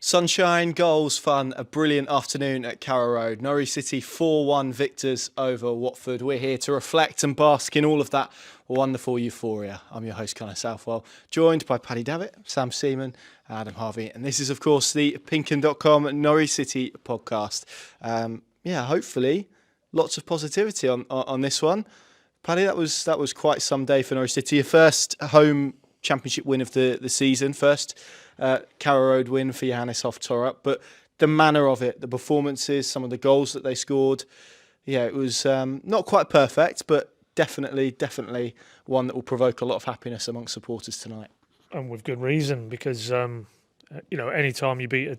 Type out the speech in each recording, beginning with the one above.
Sunshine, goals, fun, a brilliant afternoon at Carrow Road. Norwich City 4-1 victors over Watford. We're here to reflect and bask in all of that wonderful euphoria. I'm your host, Connor Southwell, joined by Paddy Davitt, Seaman and Adam Harvey. And this is, of course, the PinkUn.com Norwich City podcast. Hopefully, lots of positivity on this one. Paddy, that was quite some day for Norwich City. Your first home championship win of the season, first Carrow Road win for Johannes, Hoff, Thorup, but the manner of it, the performances, some of the goals that they scored, it was not quite perfect, but definitely one that will provoke a lot of happiness amongst supporters tonight. And with good reason, because any time you beat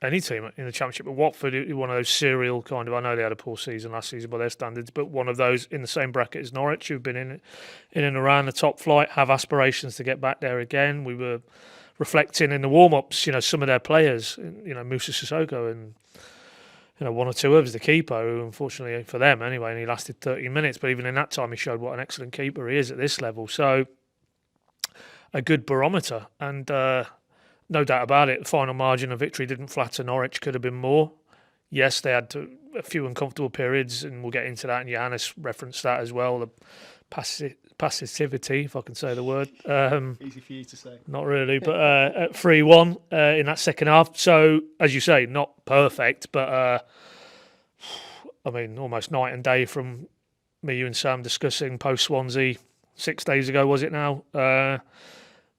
any team in the Championship, at Watford, one of those serial kind of, I know they had a poor season last season by their standards, but one of those in the same bracket as Norwich, who've been in and around the top flight, have aspirations to get back there again. We were reflecting in the warm-ups, some of their players, Musa Sissoko and one or two others, the keeper, who unfortunately for them anyway, and he lasted 30 minutes, but even in that time he showed what an excellent keeper he is at this level. So a good barometer, and no doubt about it, the final margin of victory didn't flatter Norwich, could have been more. Yes, they had a few uncomfortable periods, and we'll get into that, and Johannes referenced that as well, the passivity, if I can say the word. Easy for you to say. Not really, but at 3-1 in that second half. So, as you say, not perfect, but almost night and day from me, you and Sam discussing post-Swansea 6 days ago, was it now?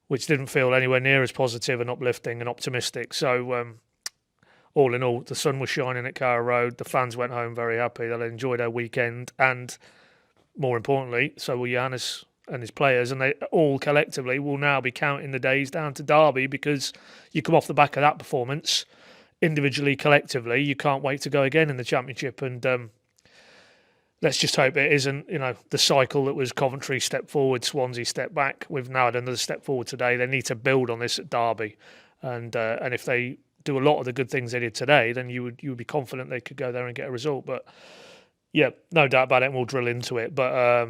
Which didn't feel anywhere near as positive and uplifting and optimistic. So, all in all, the sun was shining at Carrow Road. The fans went home very happy. They enjoyed their weekend, and more importantly, so will Johannes and his players, and they all collectively will now be counting the days down to Derby, because you come off the back of that performance, individually, collectively, you can't wait to go again in the Championship. And let's just hope it isn't, the cycle that was Coventry step forward, Swansea step back. We've now had another step forward today. They need to build on this at Derby, and if they do a lot of the good things they did today, then you would be confident they could go there and get a result. But yeah, no doubt about it, and we'll drill into it. But I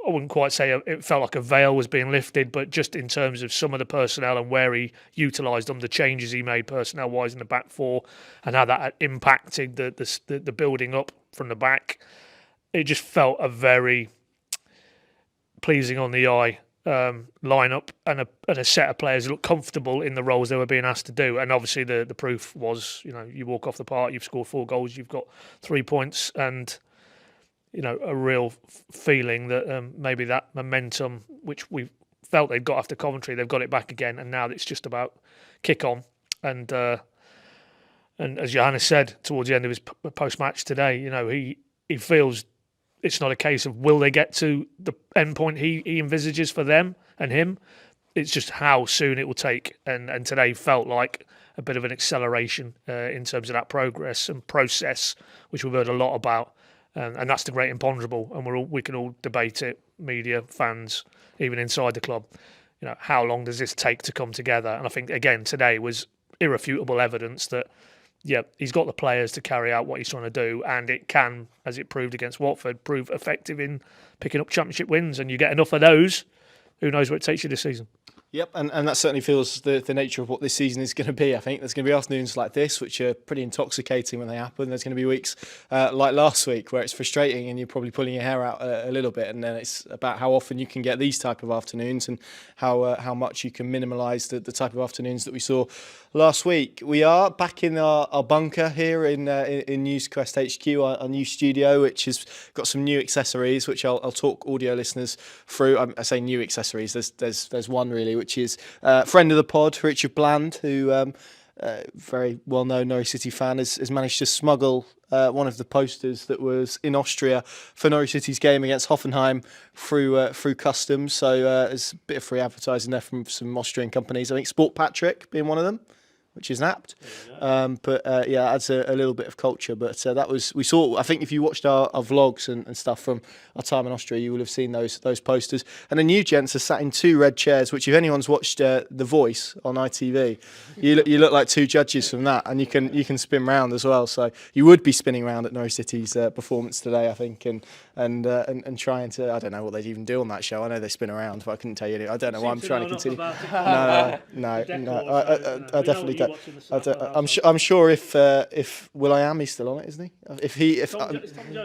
wouldn't quite say it felt like a veil was being lifted, but just in terms of some of the personnel and where he utilised them, the changes he made personnel-wise in the back four, and how that impacted the building up from the back, it just felt a very pleasing on the eye lineup, and a set of players who looked comfortable in the roles they were being asked to do. And obviously the proof was, you walk off the park, you've scored 4 goals, you've got 3 points, and a real feeling that maybe that momentum, which we felt they'd got after Coventry, they've got it back again, and now it's just about kick on. And as Johannes said towards the end of his post-match today, he feels it's not a case of will they get to the end point he envisages for them and him. It's just how soon it will take. And today felt like a bit of an acceleration in terms of that progress and process, which we've heard a lot about. And that's the great imponderable. And we can all debate it, media, fans, even inside the club. How long does this take to come together? And I think, again, today was irrefutable evidence that, he's got the players to carry out what he's trying to do, and it can, as it proved against Watford, prove effective in picking up Championship wins. And you get enough of those, who knows where it takes you this season. Yep, and that certainly feels the nature of what this season is going to be. I think there's going to be afternoons like this, which are pretty intoxicating when they happen. There's going to be weeks like last week where it's frustrating and you're probably pulling your hair out a little bit. And then it's about how often you can get these type of afternoons, and how much you can minimise the type of afternoons that we saw last week. We are back in our bunker here in Newsquest HQ, our new studio, which has got some new accessories, which I'll talk audio listeners through. I say new accessories. There's one really, which is friend of the pod, Richard Bland, who very well-known Norwich City fan, has managed to smuggle one of the posters that was in Austria for Norwich City's game against Hoffenheim through customs. So there's a bit of free advertising there from some Austrian companies. I think Sport Patrick being one of them, which is apt. Adds a little bit of culture. But that was, we saw, I think if you watched our vlogs and stuff from our time in Austria, you will have seen those posters. And the new gents are sat in 2 red chairs, which if anyone's watched The Voice on ITV, you look like 2 judges from that, and you can spin round as well. So you would be spinning round at Norwich City's performance today, I think, and trying to, I don't know what they'd even do on that show. I know they spin around, but I couldn't tell you. I don't know why I'm trying to continue. No, I definitely I'm sure if Will.i.am, he's still on it, isn't he?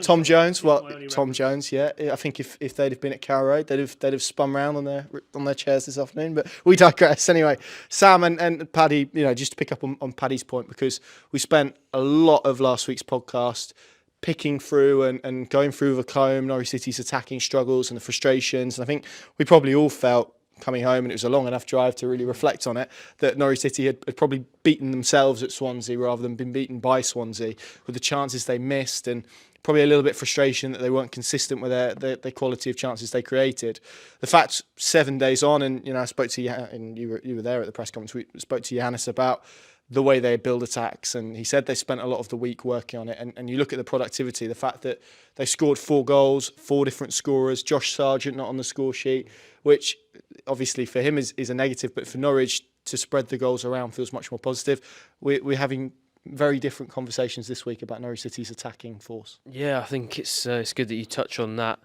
Tom Jones, Tom Jones, yeah. I think if they'd have been at Carrow Road, they'd have spun round on their chairs this afternoon. But we digress anyway. Sam and Paddy, just to pick up on Paddy's point, because we spent a lot of last week's podcast picking through and going through the comb Norwich City's attacking struggles and the frustrations. And I think we probably all felt coming home, and it was a long enough drive to really reflect on it, that Norwich City had probably beaten themselves at Swansea rather than been beaten by Swansea, with the chances they missed, and probably a little bit frustration that they weren't consistent with their quality of chances they created. The fact 7 days on, and I spoke to you, and you were there at the press conference, we spoke to Johannes about the way they build attacks, and he said they spent a lot of the week working on it, and you look at the productivity, the fact that they scored 4 goals, 4 different scorers, Josh Sargent not on the score sheet, which obviously for him is a negative, but for Norwich to spread the goals around feels much more positive. We're having very different conversations this week about Norwich City's attacking force. Yeah, I think it's good that you touch on that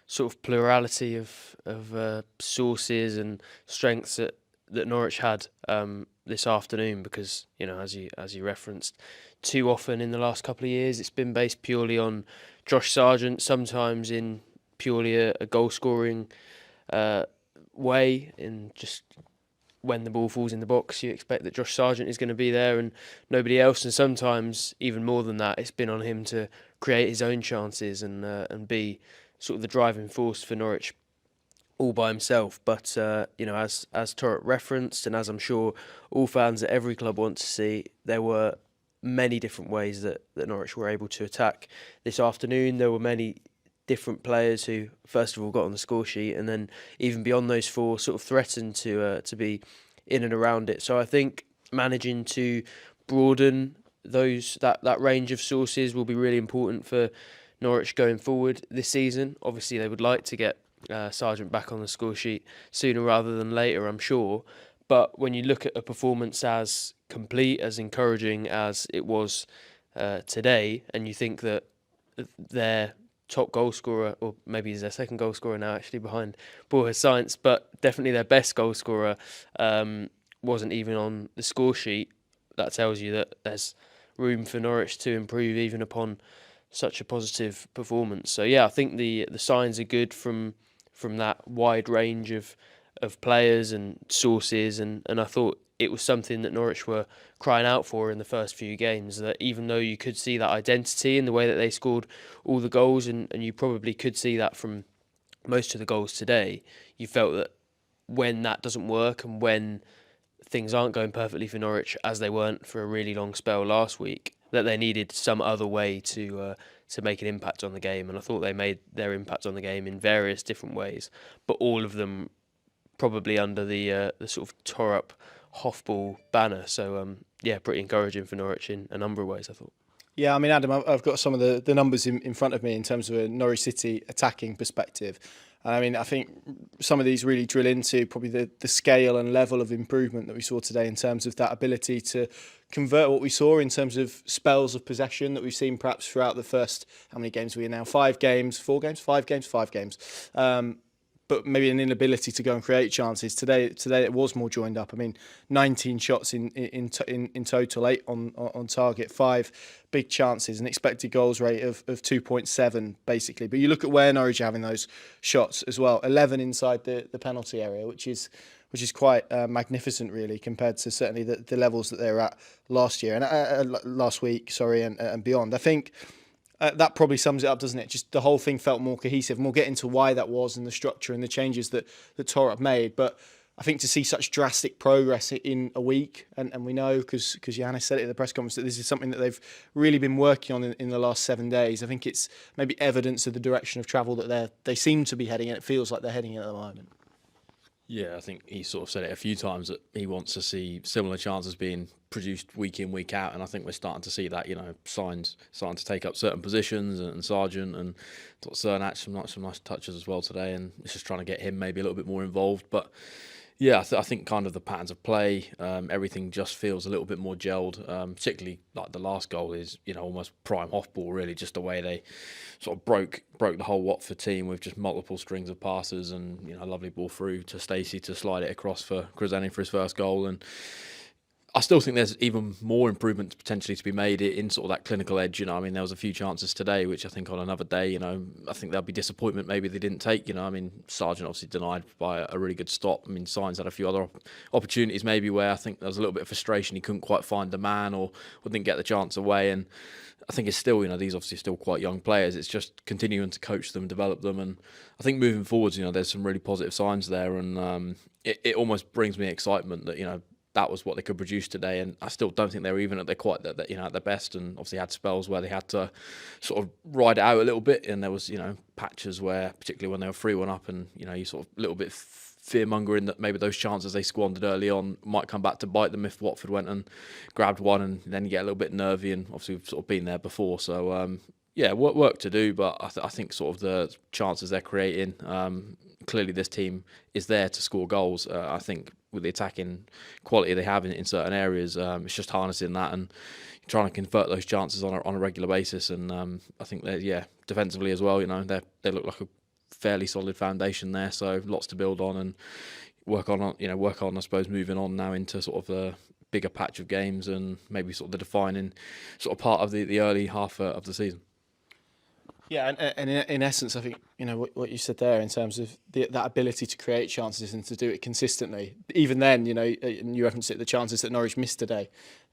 sort of plurality of sources and strengths that Norwich had this afternoon, because as you referenced, too often in the last couple of years it's been based purely on Josh Sargent, sometimes in purely a goal scoring way, in just when the ball falls in the box you expect that Josh Sargent is going to be there and nobody else, and sometimes even more than that it's been on him to create his own chances and be sort of the driving force for Norwich all by himself. But as Thorup referenced, and as I'm sure all fans at every club want to see, there were many different ways that Norwich were able to attack this afternoon. There were many different players who first of all got on the score sheet, and then even beyond those 4 sort of threatened to be in and around it. So I think managing to broaden that range of sources will be really important for Norwich going forward this season. Obviously they would like to get Sargent back on the score sheet sooner rather than later, I'm sure. But when you look at a performance as complete, as encouraging as it was today, and you think that their top goal scorer, or maybe he's their second goal scorer now actually behind Borja Sainz, but definitely their best goal scorer wasn't even on the score sheet, that tells you that there's room for Norwich to improve even upon such a positive performance. So yeah, I think the signs are good from that wide range of players and sources, and I thought it was something that Norwich were crying out for in the first few games, that even though you could see that identity in the way that they scored all the goals, and you probably could see that from most of the goals today, you felt that when that doesn't work and when things aren't going perfectly for Norwich, as they weren't for a really long spell last week, that they needed some other way to make an impact on the game. And I thought they made their impact on the game in various different ways, but all of them probably under the sort of Thorup Hoffball banner. So pretty encouraging for Norwich in a number of ways, I thought. Yeah, I mean, Adam, I've got some of the numbers in front of me in terms of a Norwich City attacking perspective. And I mean, I think some of these really drill into probably the scale and level of improvement that we saw today in terms of that ability to convert what we saw in terms of spells of possession that we've seen perhaps throughout the first, how many games are we in now? 5 games. But maybe an inability to go and create chances. Today it was more joined up. I mean, 19 shots in total, 8 on target, 5 big chances, an expected goals rate of 2.7 basically. But you look at where Norwich are having those shots as well, 11 inside the penalty area, which is quite magnificent really, compared to certainly the levels that they were at last year and last week, and beyond. I think that probably sums it up, doesn't it? Just the whole thing felt more cohesive. And we'll get into why that was and the structure and the changes that Thorup made. But I think to see such drastic progress in a week, and we know because Johannes said it at the press conference that this is something that they've really been working on in the last 7 days. I think it's maybe evidence of the direction of travel that they seem to be heading in. It feels like they're heading in at the moment. Yeah, I think he sort of said it a few times that he wants to see similar chances being produced week in, week out, and I think we're starting to see that. Signs starting to take up certain positions, and Sargent and Cernach some nice touches as well today, and it's just trying to get him maybe a little bit more involved. But yeah, I think kind of the patterns of play, everything just feels a little bit more gelled. Particularly like the last goal is almost prime Hoffball really, just the way they sort of broke the whole Watford team with just multiple strings of passes, and a lovely ball through to Stacey to slide it across for Grzeny for his first goal. And I still think there's even more improvements potentially to be made in sort of that clinical edge. I mean, there was a few chances today, which I think on another day, I think there'll be disappointment maybe they didn't take. I mean, Sargent obviously denied by a really good stop. I mean, Sainz had a few other opportunities maybe where I think there was a little bit of frustration. He couldn't quite find the man or didn't get the chance away. And I think it's still, these obviously still quite young players. It's just continuing to coach them, develop them. And I think moving forwards, there's some really positive signs there. And it almost brings me excitement that, that was what they could produce today, and I still don't think they were even at at their best. And obviously had spells where they had to sort of ride it out a little bit, and there was patches where, particularly when they were 3-1 up, and you sort of a little bit fear mongering that maybe those chances they squandered early on might come back to bite them if Watford went and grabbed one, and then you get a little bit nervy. And obviously we've sort of been there before, so work to do. But I think sort of the chances they're creating, clearly this team is there to score goals. I think with the attacking quality they have in certain areas, it's just harnessing that and trying to convert those chances on a regular basis. And I think they're defensively as well. They look like a fairly solid foundation there. So lots to build on and work on. I suppose moving on now into sort of a bigger patch of games and maybe sort of the defining sort of part of the early half of the season. Yeah, and in essence, I think what you said there in terms of that ability to create chances and to do it consistently. Even then, and you referenced it, the chances that Norwich missed today,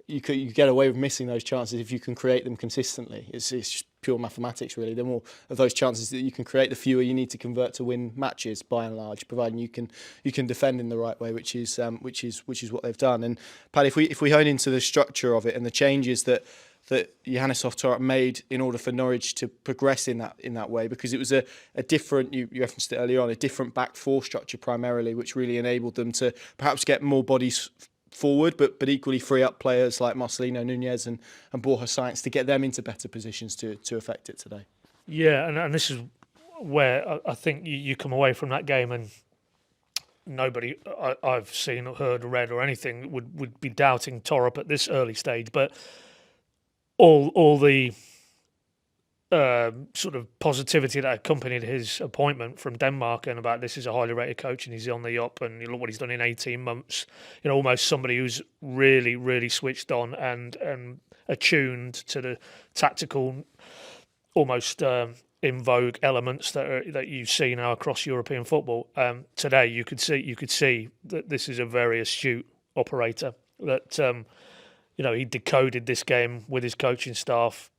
you get away with missing those chances if you can create them consistently. It's just pure mathematics, really. The more of those chances that you can create, the fewer you need to convert to win matches, by and large, providing you can defend in the right way, which is what they've done. And Paddy, if we hone into the structure of it and the changes that Johannes Thorup made in order for Norwich to progress in that way, because it was a different, you referenced it earlier on, a different back four structure primarily, which really enabled them to perhaps get more bodies forward, but equally free up players like Marcelino Nunez and Borja Sainz to get them into better positions to affect it today. Yeah, and this is where I think you come away from that game and nobody I've seen or heard or read or anything would be doubting Thorup at this early stage, but all the sort of positivity that accompanied his appointment from Denmark and about this is a highly rated coach and he's on the up and look what he's done in 18 months. Almost somebody who's really, really switched on and attuned to the tactical, almost in vogue elements that you see now across European football. Today, you could see that this is a very astute operator. That he decoded this game with his coaching staff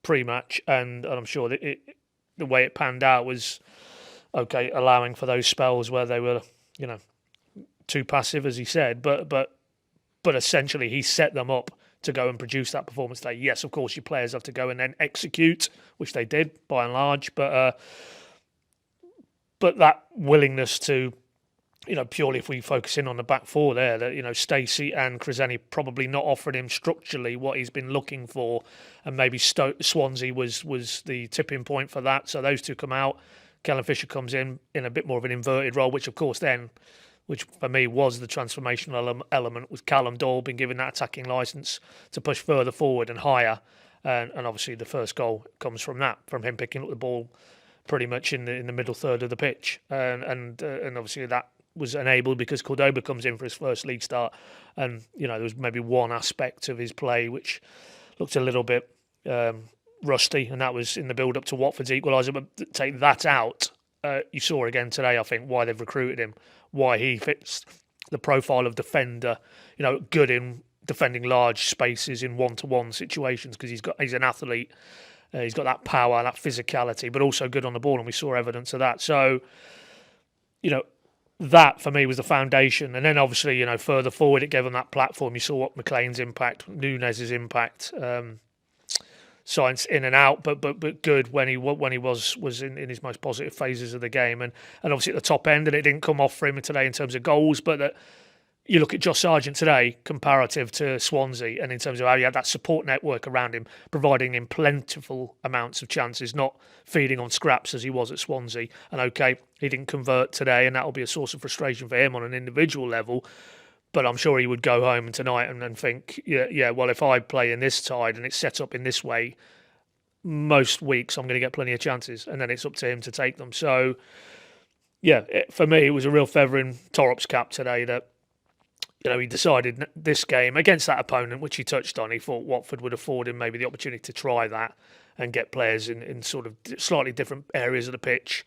pre-match, and I'm sure that the way it panned out was okay, allowing for those spells where they were, too passive, as he said, but essentially he set them up to go and produce that performance today. Yes, of course, your players have to go and then execute, which they did by and large, but that willingness to, purely if we focus in on the back four there, that, Stacey and Krasenny probably not offering him structurally what he's been looking for, and maybe Swansea was the tipping point for that. So those two come out. Kellen Fisher comes in a bit more of an inverted role, which for me was the transformational element, with Callum Doyle being given that attacking licence to push further forward and higher. And obviously the first goal comes from him picking up the ball pretty much in the middle third of the pitch. And obviously that was enabled because Cordoba comes in for his first league start, and there was maybe one aspect of his play which looked a little bit rusty, and that was in the build up to Watford's equaliser. But take that out, you saw again today, I think, why they've recruited him, why he fits the profile of defender, good in defending large spaces in one-to-one situations, because he's an athlete, he's got that power, that physicality, but also good on the ball, and we saw evidence of that. So that for me was the foundation, and then obviously further forward it gave them that platform. You saw what McLean's impact, Nunez's impact, Sainz in and out, but good when he was in his most positive phases of the game, and obviously at the top end, and it didn't come off for him today in terms of goals, but you look at Josh Sargent today comparative to Swansea, and in terms of how he had that support network around him, providing him plentiful amounts of chances, not feeding on scraps as he was at Swansea. And okay, he didn't convert today, and that will be a source of frustration for him on an individual level. But I'm sure he would go home tonight and think, yeah, well, if I play in this side and it's set up in this way, most weeks I'm going to get plenty of chances, and then it's up to him to take them. So, yeah, for me, it was a real feather in Thorup's cap today that he decided this game against that opponent, which he touched on, he thought Watford would afford him maybe the opportunity to try that and get players in sort of slightly different areas of the pitch.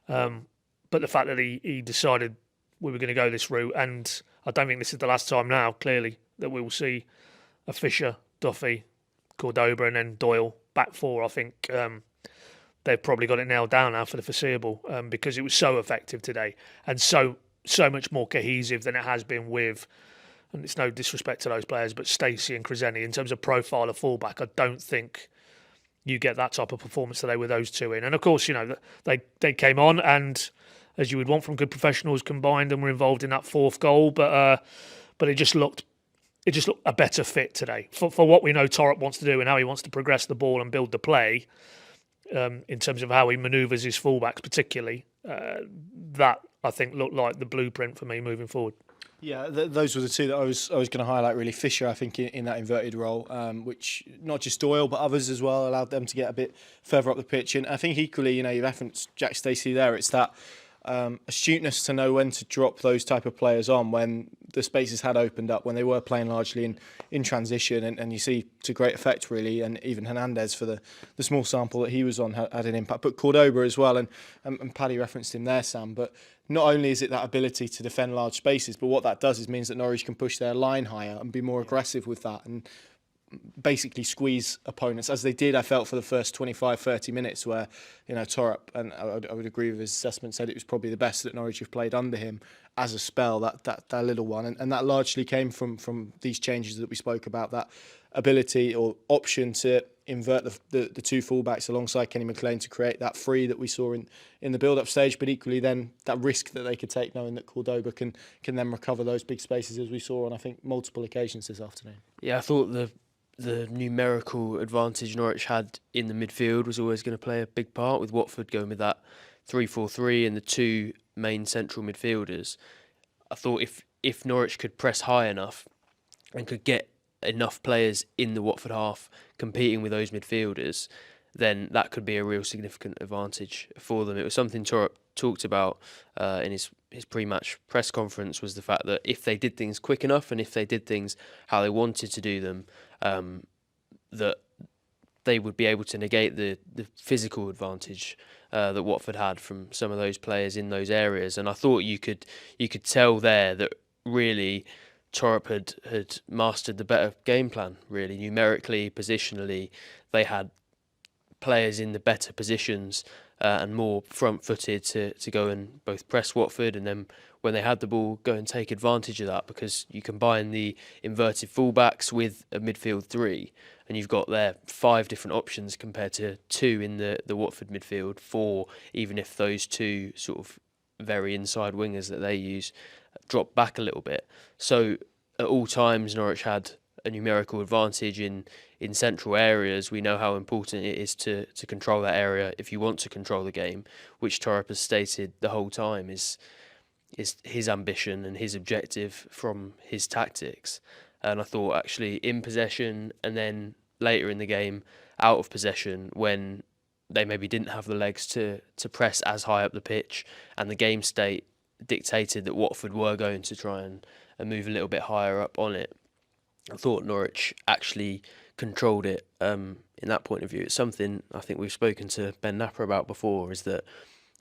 But the fact that he decided we were going to go this route, and I don't think this is the last time now, clearly, that we will see a Fisher, Duffy, Cordoba and then Doyle back four. I think they've probably got it nailed down now for the foreseeable, because it was so effective today and so much more cohesive than it has been with, and it's no disrespect to those players, but Stacey and Crescenti, in terms of profile of fullback, I don't think you get that type of performance today with those two in. And of course, they came on, and as you would want from good professionals, combined and were involved in that fourth goal, but it just looked a better fit today for what we know Thorup wants to do and how he wants to progress the ball and build the play, in terms of how he manoeuvres his fullbacks particularly. That, I think, looked like the blueprint for me moving forward. Yeah, those were the two that I was going to highlight, really. Fisher, I think, in that inverted role, which not just Doyle but others as well allowed them to get a bit further up the pitch. And I think equally, you referenced Jack Stacey there. It's that astuteness to know when to drop those type of players on when the spaces had opened up, when they were playing largely in transition, and you see to great effect, really. And even Hernandez, for the small sample that he was on, had an impact. But Cordoba as well, and Paddy referenced him there, Sam. But not only is it that ability to defend large spaces, but what that does is means that Norwich can push their line higher and be more aggressive with that and basically squeeze opponents, as they did, I felt, for the first 25, 30 minutes, where, Thorup, and I would agree with his assessment, said it was probably the best that Norwich have played under him as a spell, that little one. And that largely came from these changes that we spoke about, that ability or option to invert the two fullbacks alongside Kenny McLean to create that free that we saw in the build-up stage, but equally then that risk that they could take, knowing that Cordoba can then recover those big spaces, as we saw on, I think, multiple occasions this afternoon. Yeah, I thought the numerical advantage Norwich had in the midfield was always going to play a big part, with Watford going with that 3-4-3 and the two main central midfielders. I thought if Norwich could press high enough and could get enough players in the Watford half competing with those midfielders, then that could be a real significant advantage for them. It was something Thorup talked about in his pre-match press conference, was the fact that if they did things quick enough and if they did things how they wanted to do them, that they would be able to negate the physical advantage that Watford had from some of those players in those areas. And I thought you could tell there that really Thorup had mastered the better game plan, really. Numerically, positionally, they had players in the better positions and more front-footed to go and both press Watford, and then when they had the ball, go and take advantage of that, because you combine the inverted fullbacks with a midfield three, and you've got there 5 different options compared to 2 in the Watford midfield, 4, even if those 2 sort of very inside wingers that they use drop back a little bit. So at all times, Norwich had a numerical advantage in central areas. We know how important it is to control that area if you want to control the game, which Thorup has stated the whole time is his ambition and his objective from his tactics. And I thought, actually, in possession and then later in the game out of possession, when they maybe didn't have the legs to press as high up the pitch and the game state dictated that Watford were going to try and move a little bit higher up on it, I thought Norwich actually controlled it in that point of view. It's something I think we've spoken to Ben Napper about before, is that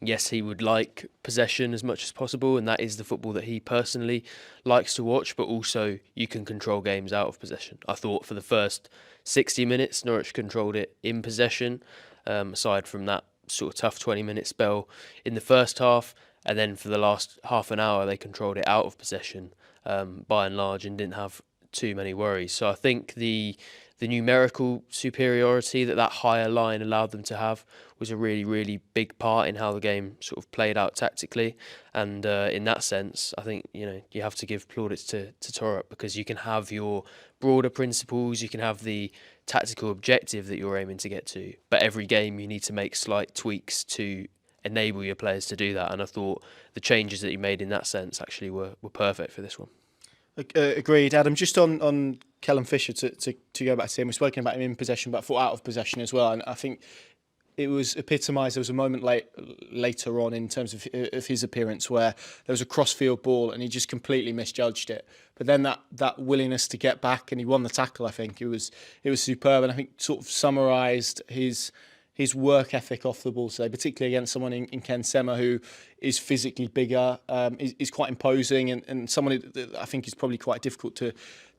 yes, he would like possession as much as possible, and that is the football that he personally likes to watch, but also you can control games out of possession. I thought for the first 60 minutes, Norwich controlled it in possession, aside from that sort of tough 20-minute spell in the first half, and then for the last half an hour, they controlled it out of possession by and large and didn't have too many worries. So I think the numerical superiority that higher line allowed them to have was a really, really big part in how the game sort of played out tactically. And in that sense, I think, you have to give plaudits to Thorup, because you can have your broader principles, you can have the tactical objective that you're aiming to get to, but every game you need to make slight tweaks to enable your players to do that. And I thought the changes that he made in that sense actually were perfect for this one. Agreed, Adam. Just on Kellen Fisher, to go back to him, we've spoken about him in possession, but I thought out of possession as well. And I think it was epitomised. There was a moment later on in terms of his appearance where there was a cross-field ball and he just completely misjudged it. But then that willingness to get back, and he won the tackle. I think it was superb, and I think sort of summarised his work ethic off the ball today, particularly against someone in Ken Sema who is physically bigger, is quite imposing, and someone that I think is probably quite difficult to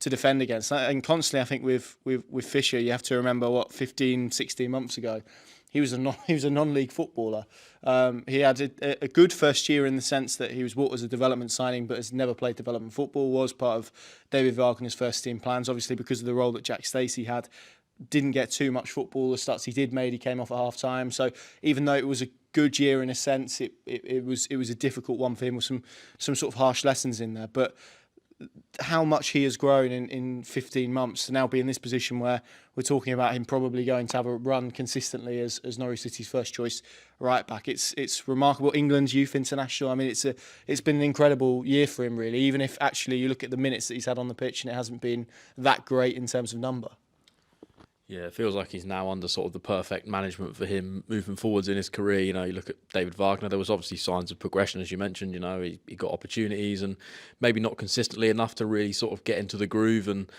defend against. And constantly, I think with Fisher, you have to remember 15, 16 months ago, he was a non-league footballer. He had a good first year in the sense that he was bought as a development signing, but has never played development football. Was part of David Wagner's first team plans, obviously because of the role that Jack Stacey had. Didn't get too much football. The starts he did made, he came off at half time. So even though it was a good year in a sense, it was a difficult one for him with some sort of harsh lessons in there. But how much he has grown in 15 months to now be in this position where we're talking about him probably going to have a run consistently as Norwich City's first choice right back. It's remarkable. England's youth international. I mean, it's been an incredible year for him really. Even if actually you look at the minutes that he's had on the pitch and it hasn't been that great in terms of number. Yeah, it feels like he's now under sort of the perfect management for him moving forwards in his career. You know, you look at David Wagner, there was obviously signs of progression, as you mentioned. You know, he got opportunities and maybe not consistently enough to really sort of get into the groove. And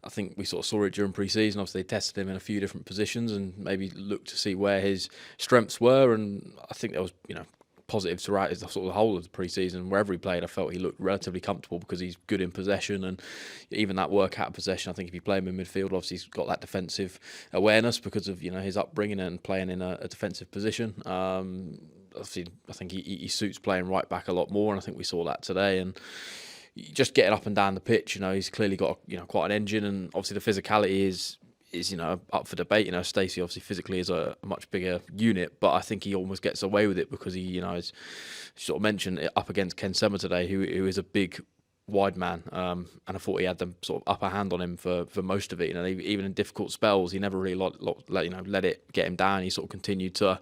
I think we sort of saw it during pre-season. Obviously, they tested him in a few different positions and maybe looked to see where his strengths were. And I think there was, positive throughout the whole of the pre-season. Wherever he played, I felt he looked relatively comfortable because he's good in possession, and even that work out of possession. I think if you play him in midfield, obviously he's got that defensive awareness because of his upbringing and playing in a defensive position. Obviously, I think he suits playing right back a lot more, and I think we saw that today. And just getting up and down the pitch, he's clearly got quite an engine, and obviously the physicality is up for debate. Stacey obviously physically is a much bigger unit, but I think he almost gets away with it because he, as sort of mentioned, up against Ken Sema today, who is a big wide man, and I thought he had the sort of upper hand on him for most of it. Even in difficult spells, he never really let it get him down. He sort of continued to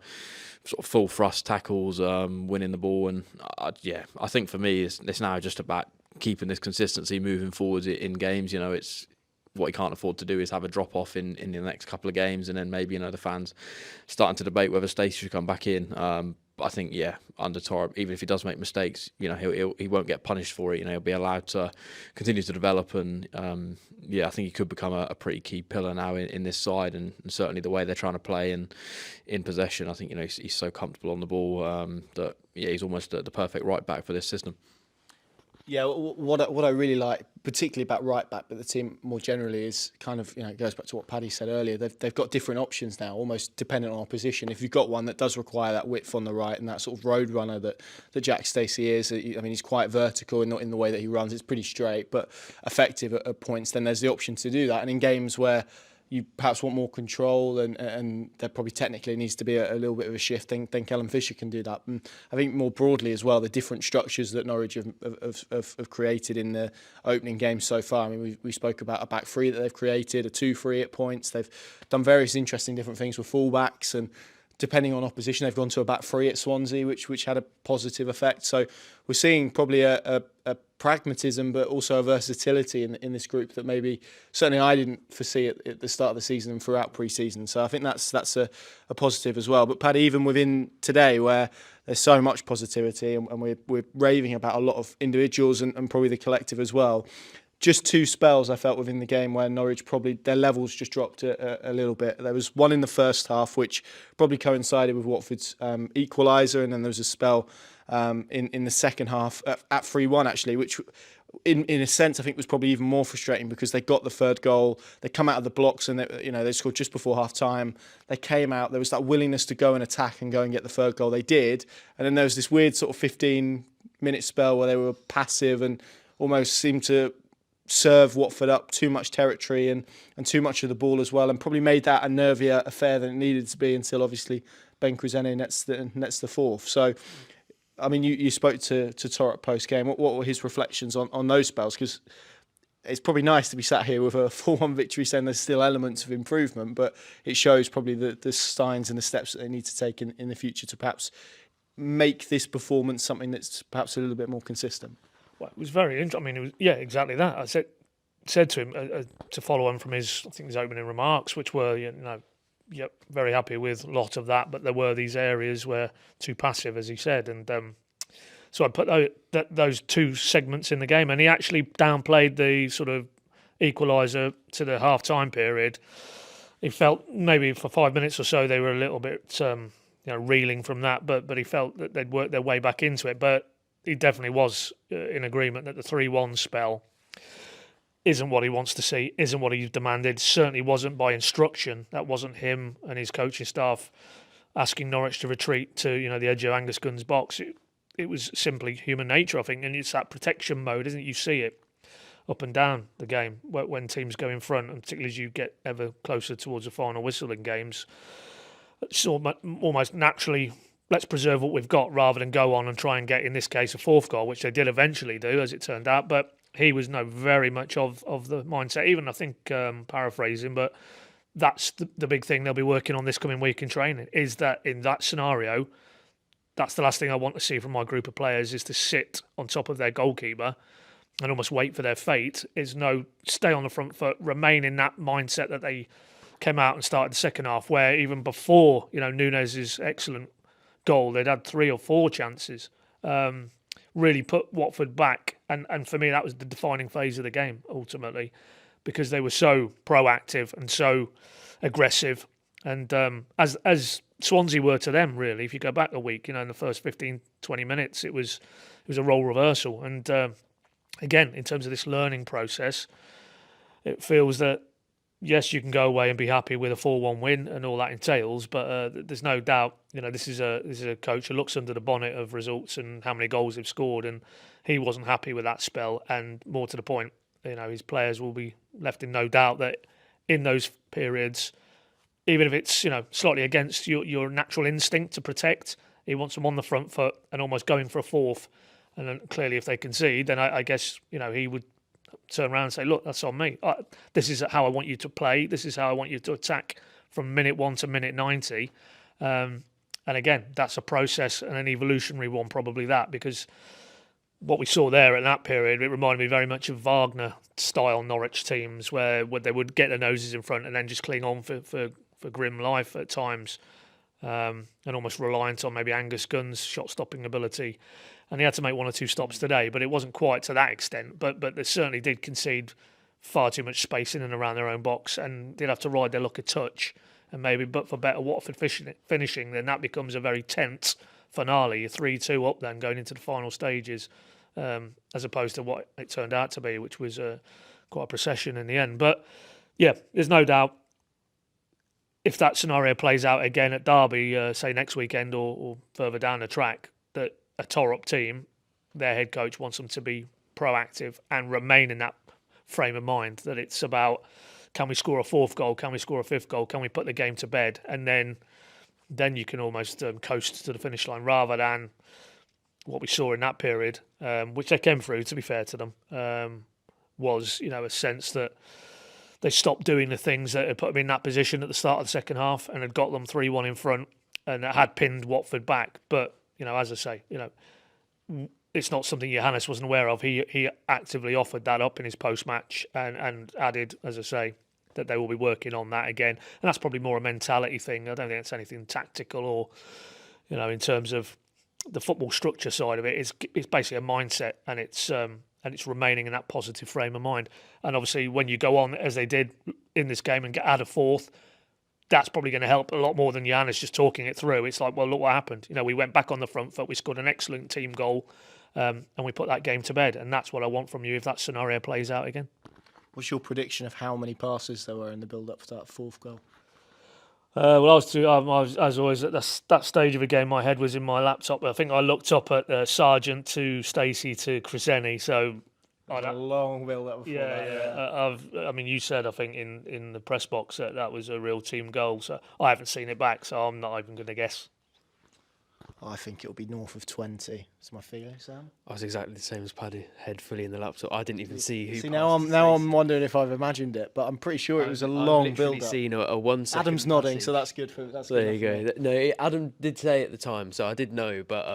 sort of full thrust tackles, winning the ball, and I think for me it's now just about keeping this consistency moving forward in games. It's what he can't afford to do is have a drop off in the next couple of games, and then maybe the fans starting to debate whether Stacey should come back in. But I think under Thorup, even if he does make mistakes, he won't get punished for it. He'll be allowed to continue to develop, and I think he could become a pretty key pillar now in this side, and certainly the way they're trying to play and in possession. I think he's so comfortable on the ball that he's almost the perfect right back for this system. Yeah, what I really like, particularly about right back, but the team more generally, is kind of, it goes back to what Paddy said earlier. They've got different options now, almost dependent on opposition. If you've got one that does require that width on the right and that sort of road runner that Jack Stacey is, he's quite vertical and not in the way that he runs. It's pretty straight, but effective at points. Then there's the option to do that. And in games where you perhaps want more control and there probably technically needs to be a little bit of a shift, then Kellen Fisher can do that. And I think more broadly as well, the different structures that Norwich have created in the opening game so far. We spoke about a back three that they've created, a 2-3 at points. They've done various interesting different things with fullbacks, and depending on opposition, they've gone to a back three at Swansea, which had a positive effect. So we're seeing probably a pragmatism, but also a versatility in this group that maybe certainly I didn't foresee at the start of the season and throughout pre-season. So I think that's a positive as well. But Paddy, even within today, where there's so much positivity and we're raving about a lot of individuals and probably the collective as well. Just two spells I felt within the game where Norwich probably their levels just dropped a little bit. There was one in the first half which probably coincided with Watford's equaliser, and then there was a spell in the second half at 3-1 actually, which in a sense I think was probably even more frustrating because they got the third goal. They come out of the blocks and they scored just before half time. They came out. There was that willingness to go and attack and go and get the third goal. They did, and then there was this weird sort of 15-minute spell where they were passive and almost seemed to serve Watford up too much territory and too much of the ball as well, and probably made that a nervier affair than it needed to be until obviously Ben Kruzene nets the fourth. So, you spoke to Thorup post-game. What were his reflections on those spells? Because it's probably nice to be sat here with a 4-1 victory saying there's still elements of improvement, but it shows probably the signs and the steps that they need to take in the future to perhaps make this performance something that's perhaps a little bit more consistent. Well, it was very interesting. It was exactly that. I said to him to follow on from his opening remarks, which were yep, very happy with a lot of that, but there were these areas where too passive, as he said, and so I put those two segments in the game, and he actually downplayed the sort of equaliser to the half-time period. He felt maybe for 5 minutes or so they were a little bit reeling from that, but he felt that they'd worked their way back into it. But he definitely was in agreement that the 3-1 spell isn't what he wants to see, isn't what he's demanded, certainly wasn't by instruction. That wasn't him and his coaching staff asking Norwich to retreat to the edge of Angus Gunn's box. It was simply human nature, I think, and it's that protection mode, isn't it? You see it up and down the game when teams go in front, and particularly as you get ever closer towards the final whistle in games. It's almost naturally, let's preserve what we've got rather than go on and try and get, in this case, a fourth goal, which they did eventually do, as it turned out. But he was very much of the mindset, even I think, paraphrasing, but that's the big thing they'll be working on this coming week in training, is that in that scenario, that's the last thing I want to see from my group of players, is to sit on top of their goalkeeper and almost wait for their fate. Is stay on the front foot, remain in that mindset that they came out and started the second half, where even before Nunes's excellent goal, they'd had 3 or 4 chances. Really put Watford back, and for me that was the defining phase of the game ultimately, because they were so proactive and so aggressive, and as Swansea were to them, really. If you go back a week, in the first 15-20 minutes, it was a role reversal. And again, in terms of this learning process, it feels that yes, you can go away and be happy with a 4-1 win and all that entails, but there's no doubt, this is a coach who looks under the bonnet of results and how many goals they've scored, and he wasn't happy with that spell. And more to the point, his players will be left in no doubt that in those periods, even if it's slightly against your natural instinct to protect, he wants them on the front foot and almost going for a fourth. And then clearly, if they concede, then I guess he would turn around and say, look, that's on me. This is how I want you to play. This is how I want you to attack from minute 1 to minute 90. And again, that's a process and an evolutionary one, probably that, because what we saw there in that period, it reminded me very much of Wagner-style Norwich teams where they would get their noses in front and then just cling on for grim life at times, and almost reliant on maybe Angus Gunn's shot-stopping ability. And he had to make 1 or 2 stops today, but it wasn't quite to that extent. But they certainly did concede far too much space in and around their own box, and did have to ride their luck a touch. And maybe, but for better Watford finishing, then that becomes a very tense finale. You're 3-2 up then going into the final stages, as opposed to what it turned out to be, which was quite a procession in the end. But yeah, there's no doubt, if that scenario plays out again at Derby, say next weekend or further down the track, that a Thorup team, their head coach wants them to be proactive and remain in that frame of mind, that it's about, can we score a 4th goal, can we score a 5th goal, can we put the game to bed, and then you can almost coast to the finish line, rather than what we saw in that period, which they came through, to be fair to them, was a sense that they stopped doing the things that had put them in that position at the start of the second half and had got them 3-1 in front, and it had pinned Watford back. But as I say, it's not something Johannes wasn't aware of. He actively offered that up in his post-match and added, as I say, that they will be working on that again. And that's probably more a mentality thing. I don't think it's anything tactical or, in terms of the football structure side of it. It's basically a mindset, and it's remaining in that positive frame of mind. And obviously, when you go on, as they did in this game, and add a 4th, that's probably going to help a lot more than Johannes just talking it through. It's like, well, look what happened. We went back on the front foot, we scored an excellent team goal, and we put that game to bed. And that's what I want from you if that scenario plays out again. What's your prediction of how many passes there were in the build-up for that 4th goal? Well, I was as always at that stage of the game. My head was in my laptop. I think I looked up at Sargent to Stacey to Cresceni. So a long build-up. Yeah. I mean, you said, I think in the press box that was a real team goal. So I haven't seen it back, so I'm not even going to guess. I think it'll be north of 20. That's my feeling, Sam. I was exactly the same as Paddy, head fully in the laptop. I didn't even see who. See, now I'm wondering if I've imagined it, but I'm pretty sure it was a long build-up. I've seen a 1 second. Adam's nodding, so that's good for. There you go. No, Adam did say at the time, so I did know, but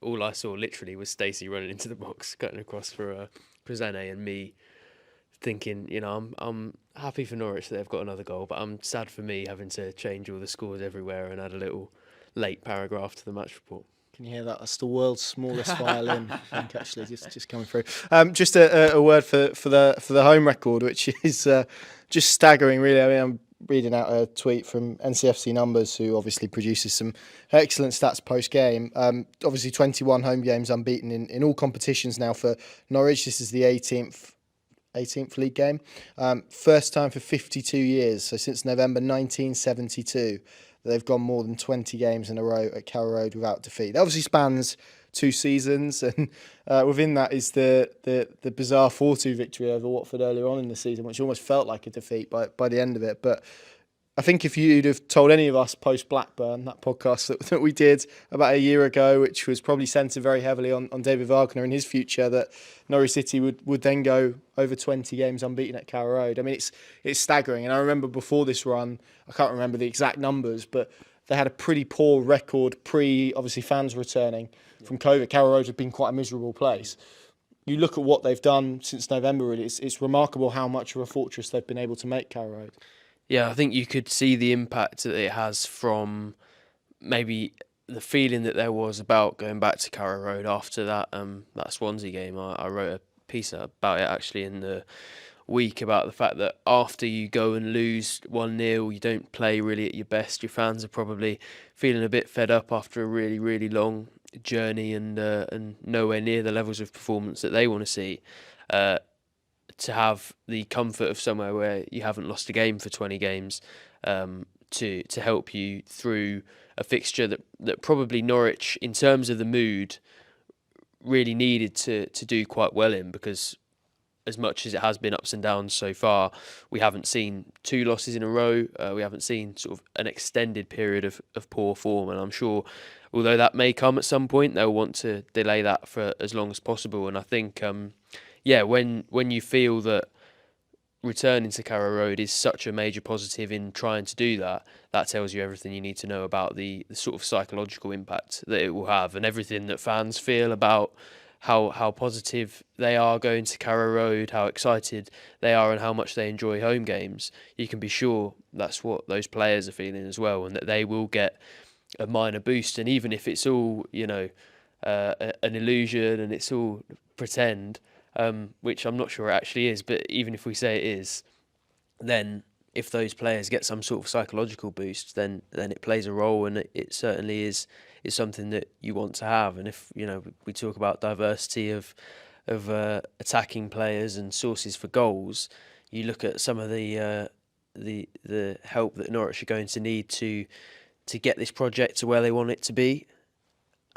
all I saw literally was Stacey running into the box, cutting across for Cresceni, and me thinking, I'm happy for Norwich that they've got another goal, but I'm sad for me having to change all the scores everywhere and add a little late paragraph to the match report. Can you hear that? That's the world's smallest violin, I think, actually, just coming through. Just a word for the home record, which is just staggering, really. I mean, I'm reading out a tweet from NCFC Numbers, who obviously produces some excellent stats post-game. Obviously, 21 home games unbeaten in all competitions now for Norwich. This is the 18th league game. First time for 52 years, so since November 1972. They've gone more than 20 games in a row at Carrow Road without defeat. That obviously spans 2 seasons, and within that is the bizarre 4-2 victory over Watford earlier on in the season, which almost felt like a defeat by the end of it. But I think if you'd have told any of us post-Blackburn, that podcast that we did about a year ago, which was probably centred very heavily on David Wagner and his future, that Norwich City would then go over 20 games unbeaten at Carrow Road. I mean, it's staggering. And I remember before this run, I can't remember the exact numbers, but they had a pretty poor record obviously, fans returning from COVID. Carrow Road had been quite a miserable place. You look at what they've done since November, really, it's remarkable how much of a fortress they've been able to make Carrow Road. Yeah, I think you could see the impact that it has from maybe the feeling that there was about going back to Carrow Road after that Swansea game. I wrote a piece about it actually in the week about the fact that after you go and lose 1-0, you don't play really at your best. Your fans are probably feeling a bit fed up after a really, really long journey and nowhere near the levels of performance that they want to see. To have the comfort of somewhere where you haven't lost a game for 20 games to help you through a fixture that probably Norwich, in terms of the mood, really needed to do quite well in, because as much as it has been ups and downs so far, we haven't seen 2 losses in a row. We haven't seen sort of an extended period of poor form, and I'm sure, although that may come at some point, they'll want to delay that for as long as possible. And I think when you feel that returning to Carrow Road is such a major positive in trying to do that, that tells you everything you need to know about the sort of psychological impact that it will have, and everything that fans feel about how positive they are going to Carrow Road, how excited they are and how much they enjoy home games. You can be sure that's what those players are feeling as well, and that they will get a minor boost. And even if it's all, an illusion and it's all pretend, which I'm not sure it actually is, but even if we say it is, then if those players get some sort of psychological boost, then it plays a role, and it certainly is something that you want to have. And if we talk about diversity of attacking players and sources for goals, you look at some of the help that Norwich are going to need to get this project to where they want it to be.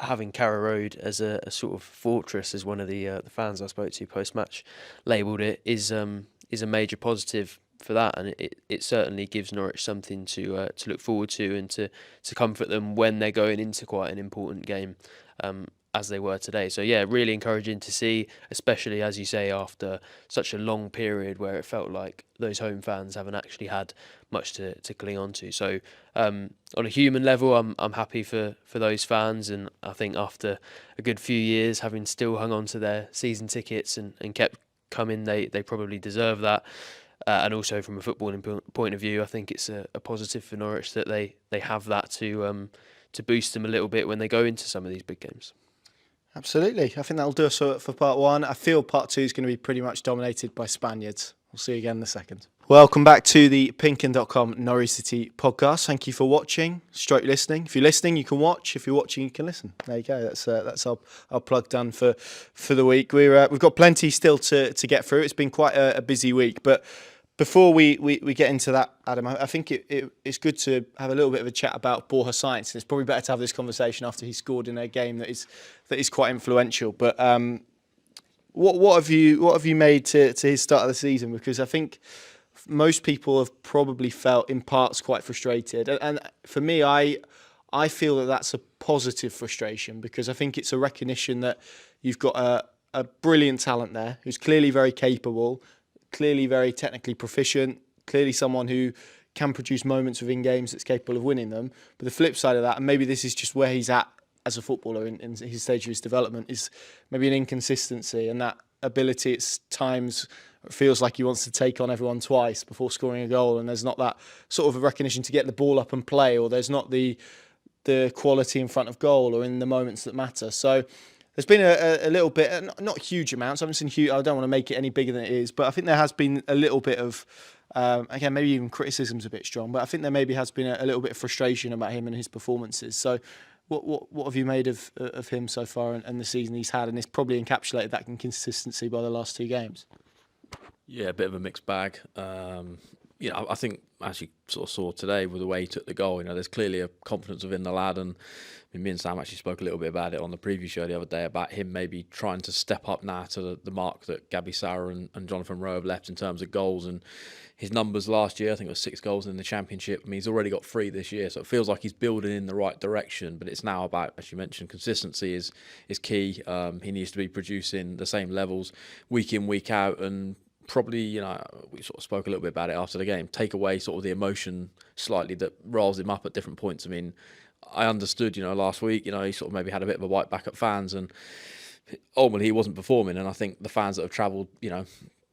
Having Carrow Road as a sort of fortress, as one of the fans I spoke to post-match labelled it, is a major positive for that, and it certainly gives Norwich something to look forward to and to comfort them when they're going into quite an important game, as they were today. So yeah, really encouraging to see, especially as you say, after such a long period where it felt like those home fans haven't actually had much to cling on to. So on a human level, I'm happy for those fans, and I think after a good few years having still hung on to their season tickets and kept coming, they probably deserve that. And also from a footballing point of view, I think it's a positive for Norwich that they have that to boost them a little bit when they go into some of these big games. Absolutely. I think that'll do us for part 1. I feel part 2 is going to be pretty much dominated by Spaniards. We'll see you again in a second. Welcome back to the PinkUn.com Norwich City podcast. Thank you for watching, stroke listening. If you're listening, you can watch. If you're watching, you can listen. There you go. That's our plug done for the week. We've got plenty still to get through. It's been quite a busy week, but before we get into that, Adam, I think it's good to have a little bit of a chat about Borja Sainz. It's probably better to have this conversation after he scored in a game that is quite influential. But what have you made to his start of the season? Because I think most people have probably felt in parts quite frustrated, and for me, I feel that that's a positive frustration, because I think it's a recognition that you've got a brilliant talent there who's clearly very capable, clearly very technically proficient, clearly someone who can produce moments within games that's capable of winning them. But the flip side of that, and maybe this is just where he's at as a footballer in his stage of his development, is maybe an inconsistency, and that ability at times It feels like he wants to take on everyone twice before scoring a goal, and there's not that sort of a recognition to get the ball up and play, or there's not the quality in front of goal or in the moments that matter. So there's been a little bit, not huge amounts. I haven't seen huge. I don't want to make it any bigger than it is, but I think there has been a little bit of, again, maybe even criticism's a bit strong, but I think there maybe has been a little bit of frustration about him and his performances. So what have you made of him so far and the season he's had? And it's probably encapsulated that inconsistency by the last 2 games. Yeah, a bit of a mixed bag. I think as you sort of saw today with the way he took the goal, there's clearly a confidence within the lad, and me and Sam actually spoke a little bit about it on the preview show the other day about him maybe trying to step up now to the mark that Gabby Sauer and Jonathan Rowe have left in terms of goals. And his numbers last year, I think it was 6 goals in the Championship. I mean, he's already got 3 this year, so it feels like he's building in the right direction. But it's now about, as you mentioned, consistency is key. He needs to be producing the same levels week in, week out, and probably, we sort of spoke a little bit about it after the game, take away sort of the emotion slightly that riles him up at different points. I mean, I understood, last week, he sort of maybe had a bit of a bite back at fans, and ultimately he wasn't performing. And I think the fans that have travelled,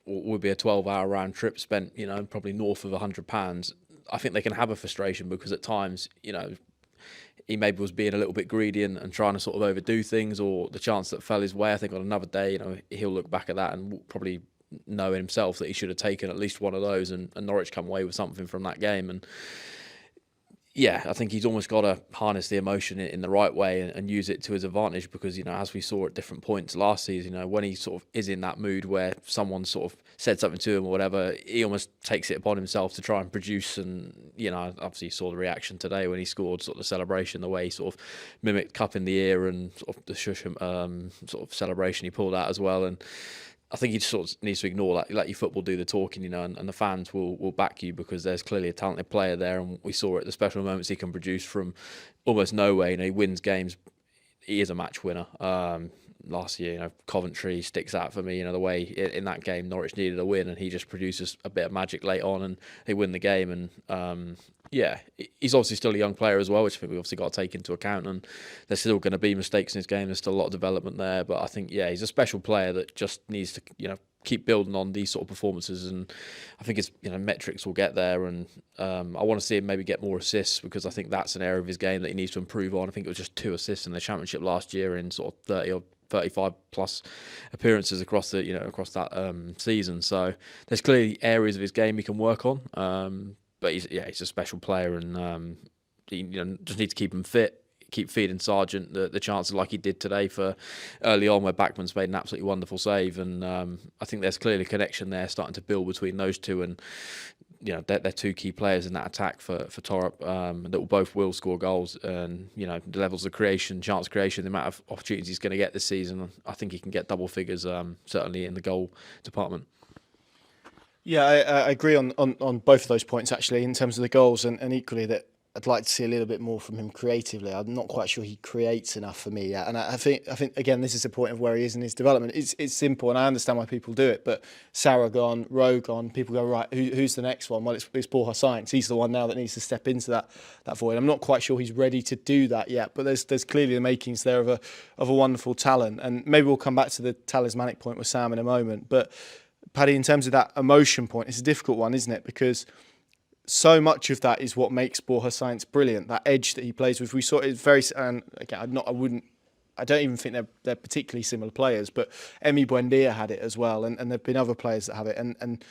would be a 12-hour round trip spent, probably north of £100. I think they can have a frustration because at times, he maybe was being a little bit greedy and trying to sort of overdo things, or the chance that fell his way. I think on another day, he'll look back at that and probably know himself that he should have taken at least one of those, and Norwich come away with something from that game. And yeah, I think he's almost got to harness the emotion in the right way and use it to his advantage, because as we saw at different points last season, when he sort of is in that mood where someone sort of said something to him or whatever, he almost takes it upon himself to try and produce. And obviously you saw the reaction today when he scored, sort of the celebration, the way he sort of mimicked cup in the ear and sort of the shush sort of celebration he pulled out as well. And I think he just sort of needs to ignore that. Let your football do the talking, and the fans will back you, because there's clearly a talented player there, and we saw it, the special moments he can produce from almost nowhere. He wins games. He is a match winner. Last year, Coventry sticks out for me. The way in that game Norwich needed a win, and he just produces a bit of magic late on, and they win the game. And he's obviously still a young player as well, which I think we've obviously got to take into account. And there's still going to be mistakes in his game. There's still a lot of development there. But I think, he's a special player that just needs to, keep building on these sort of performances. And I think his, metrics will get there. And I want to see him maybe get more assists, because I think that's an area of his game that he needs to improve on. I think it was just 2 assists in the Championship last year in sort of 30 or 35 plus appearances across that season. So there's clearly areas of his game he can work on. But he's a special player, and he just need to keep him fit, keep feeding Sargent the chances like he did today for early on, where Backman's made an absolutely wonderful save. And I think there's clearly a connection there starting to build between those two, and they're 2 key players in that attack for Thorup that both will score goals. And the levels of creation, chance creation, the amount of opportunities he's going to get this season, I think he can get double figures, certainly in the goal department. Yeah, I agree on both of those points, actually, in terms of the goals, and equally that I'd like to see a little bit more from him creatively. I'm not quite sure he creates enough for me yet. And I think again, this is the point of where he is in his development. It's simple, and I understand why people do it, but Sauer gone, Rowe gone, people go, right, who's the next one? Well, it's Borja Sainz. He's the one now that needs to step into that void. I'm not quite sure he's ready to do that yet, but there's clearly the makings there of a wonderful talent. And maybe we'll come back to the talismanic point with Sam in a moment. But Paddy, in terms of that emotion point, it's a difficult one, isn't it? Because so much of that is what makes Borja Sainz brilliant. That edge that he plays with. We saw it very. And again, I don't even think they're particularly similar players. But Emi Buendia had it as well, and there've been other players that have it. And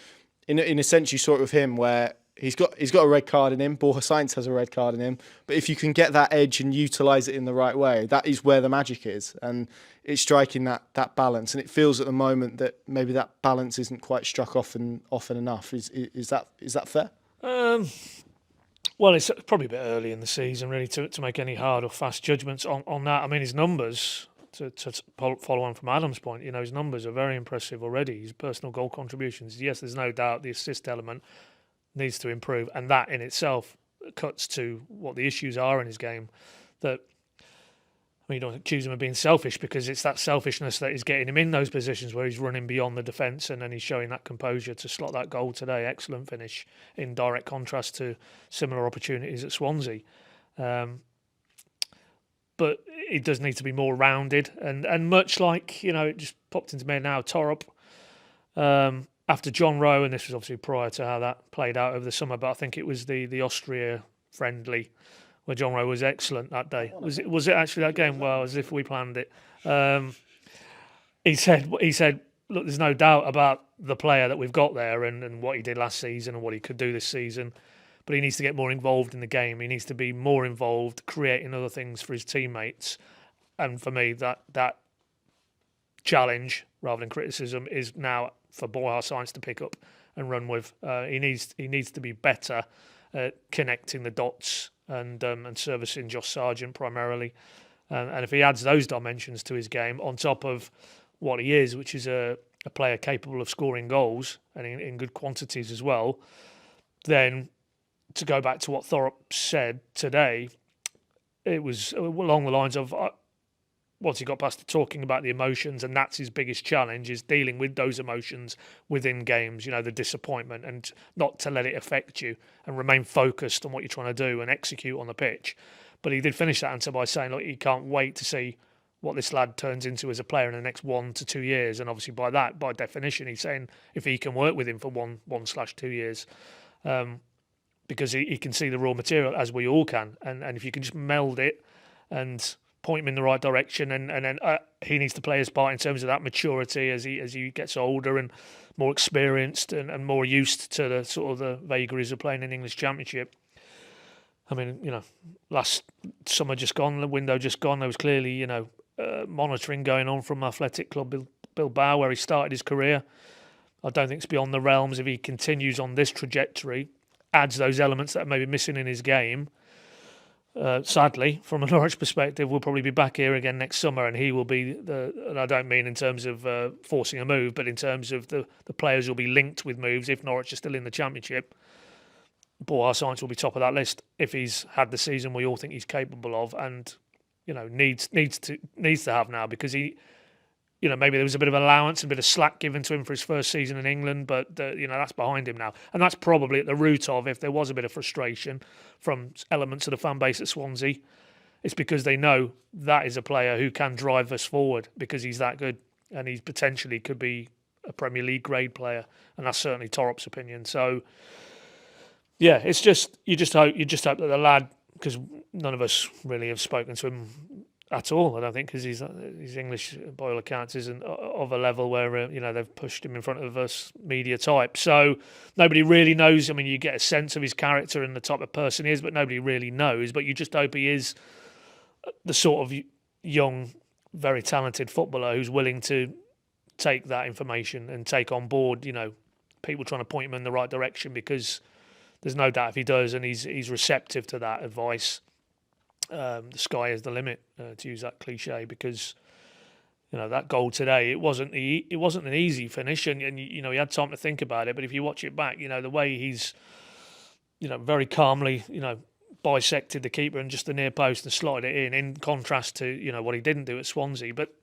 in a sense, you saw it with him where he's got a red card in him. Borja Sainz has a red card in him. But if you can get that edge and utilise it in the right way, that is where the magic is. And it's striking that balance. And it feels at the moment that maybe that balance isn't quite struck often enough. Is that fair? Well, it's probably a bit early in the season, really, to make any hard or fast judgments on that. I mean, his numbers, to follow on from Adam's point, his numbers are very impressive already. His personal goal contributions, yes, there's no doubt the assist element needs to improve, and that in itself cuts to what the issues are in his game. That, I mean, you don't accuse him of being selfish, because it's that selfishness that is getting him in those positions where he's running beyond the defence, and then he's showing that composure to slot that goal today. Excellent finish, in direct contrast to similar opportunities at Swansea. But it does need to be more rounded, and much like, it just popped into me now, Thorup, after John Rowe, and this was obviously prior to how that played out over the summer, but I think it was the Austria friendly where John Rowe was excellent that day. Was it actually that game? Well, as if we planned it. He said, look, there's no doubt about the player that we've got there and what he did last season and what he could do this season, but he needs to get more involved in the game. He needs to be more involved, creating other things for his teammates. And for me, that challenge rather than criticism is now for Borja Sainz to pick up and run with. He needs to be better at connecting the dots and servicing Josh Sargent primarily. And if he adds those dimensions to his game on top of what he is, which is a player capable of scoring goals and in good quantities as well, then to go back to what Thorup said today, it was along the lines of once he got past talking about the emotions, and that's his biggest challenge, is dealing with those emotions within games, the disappointment, and not to let it affect you and remain focused on what you're trying to do and execute on the pitch. But he did finish that answer by saying, look, he can't wait to see what this lad turns into as a player in the next 1 to 2 years. And obviously by definition, he's saying if he can work with him for 1/2 years, because he can see the raw material as we all can. And if you can just meld it and point him in the right direction, and then he needs to play his part in terms of that maturity as he gets older and more experienced and more used to the sort of the vagaries of playing in English Championship. I mean, last summer just gone, the window just gone, there was clearly, monitoring going on from Athletic Club Bilbao, where he started his career. I don't think it's beyond the realms if he continues on this trajectory, adds those elements that are maybe missing in his game. Sadly, from a Norwich perspective, we'll probably be back here again next summer, and he will be and I don't mean in terms of forcing a move, but in terms of the players will be linked with moves if Norwich are still in the Championship. Borja Sainz will be top of that list if he's had the season we all think he's capable of, and needs to have now, because he, maybe there was a bit of allowance, a bit of slack given to him for his first season in England, but that's behind him now, and that's probably at the root of, if there was a bit of frustration from elements of the fan base at Swansea, it's because they know that is a player who can drive us forward because he's that good, and he potentially could be a Premier League grade player, and that's certainly Torup's opinion. So yeah, it's just you just hope that the lad, because none of us really have spoken to him at all, I don't think, because his English, by all accounts, isn't of a level where they've pushed him in front of us media type. So nobody really knows. I mean, you get a sense of his character and the type of person he is, but nobody really knows. But you just hope he is the sort of young, very talented footballer who's willing to take that information and take on board, people trying to point him in the right direction, because there's no doubt if he does and he's receptive to that advice, the sky is the limit, to use that cliche, because that goal today, it wasn't an easy finish, and he had time to think about it. But if you watch it back, the way he's very calmly bisected the keeper and just the near post and slotted it in contrast to what he didn't do at Swansea. But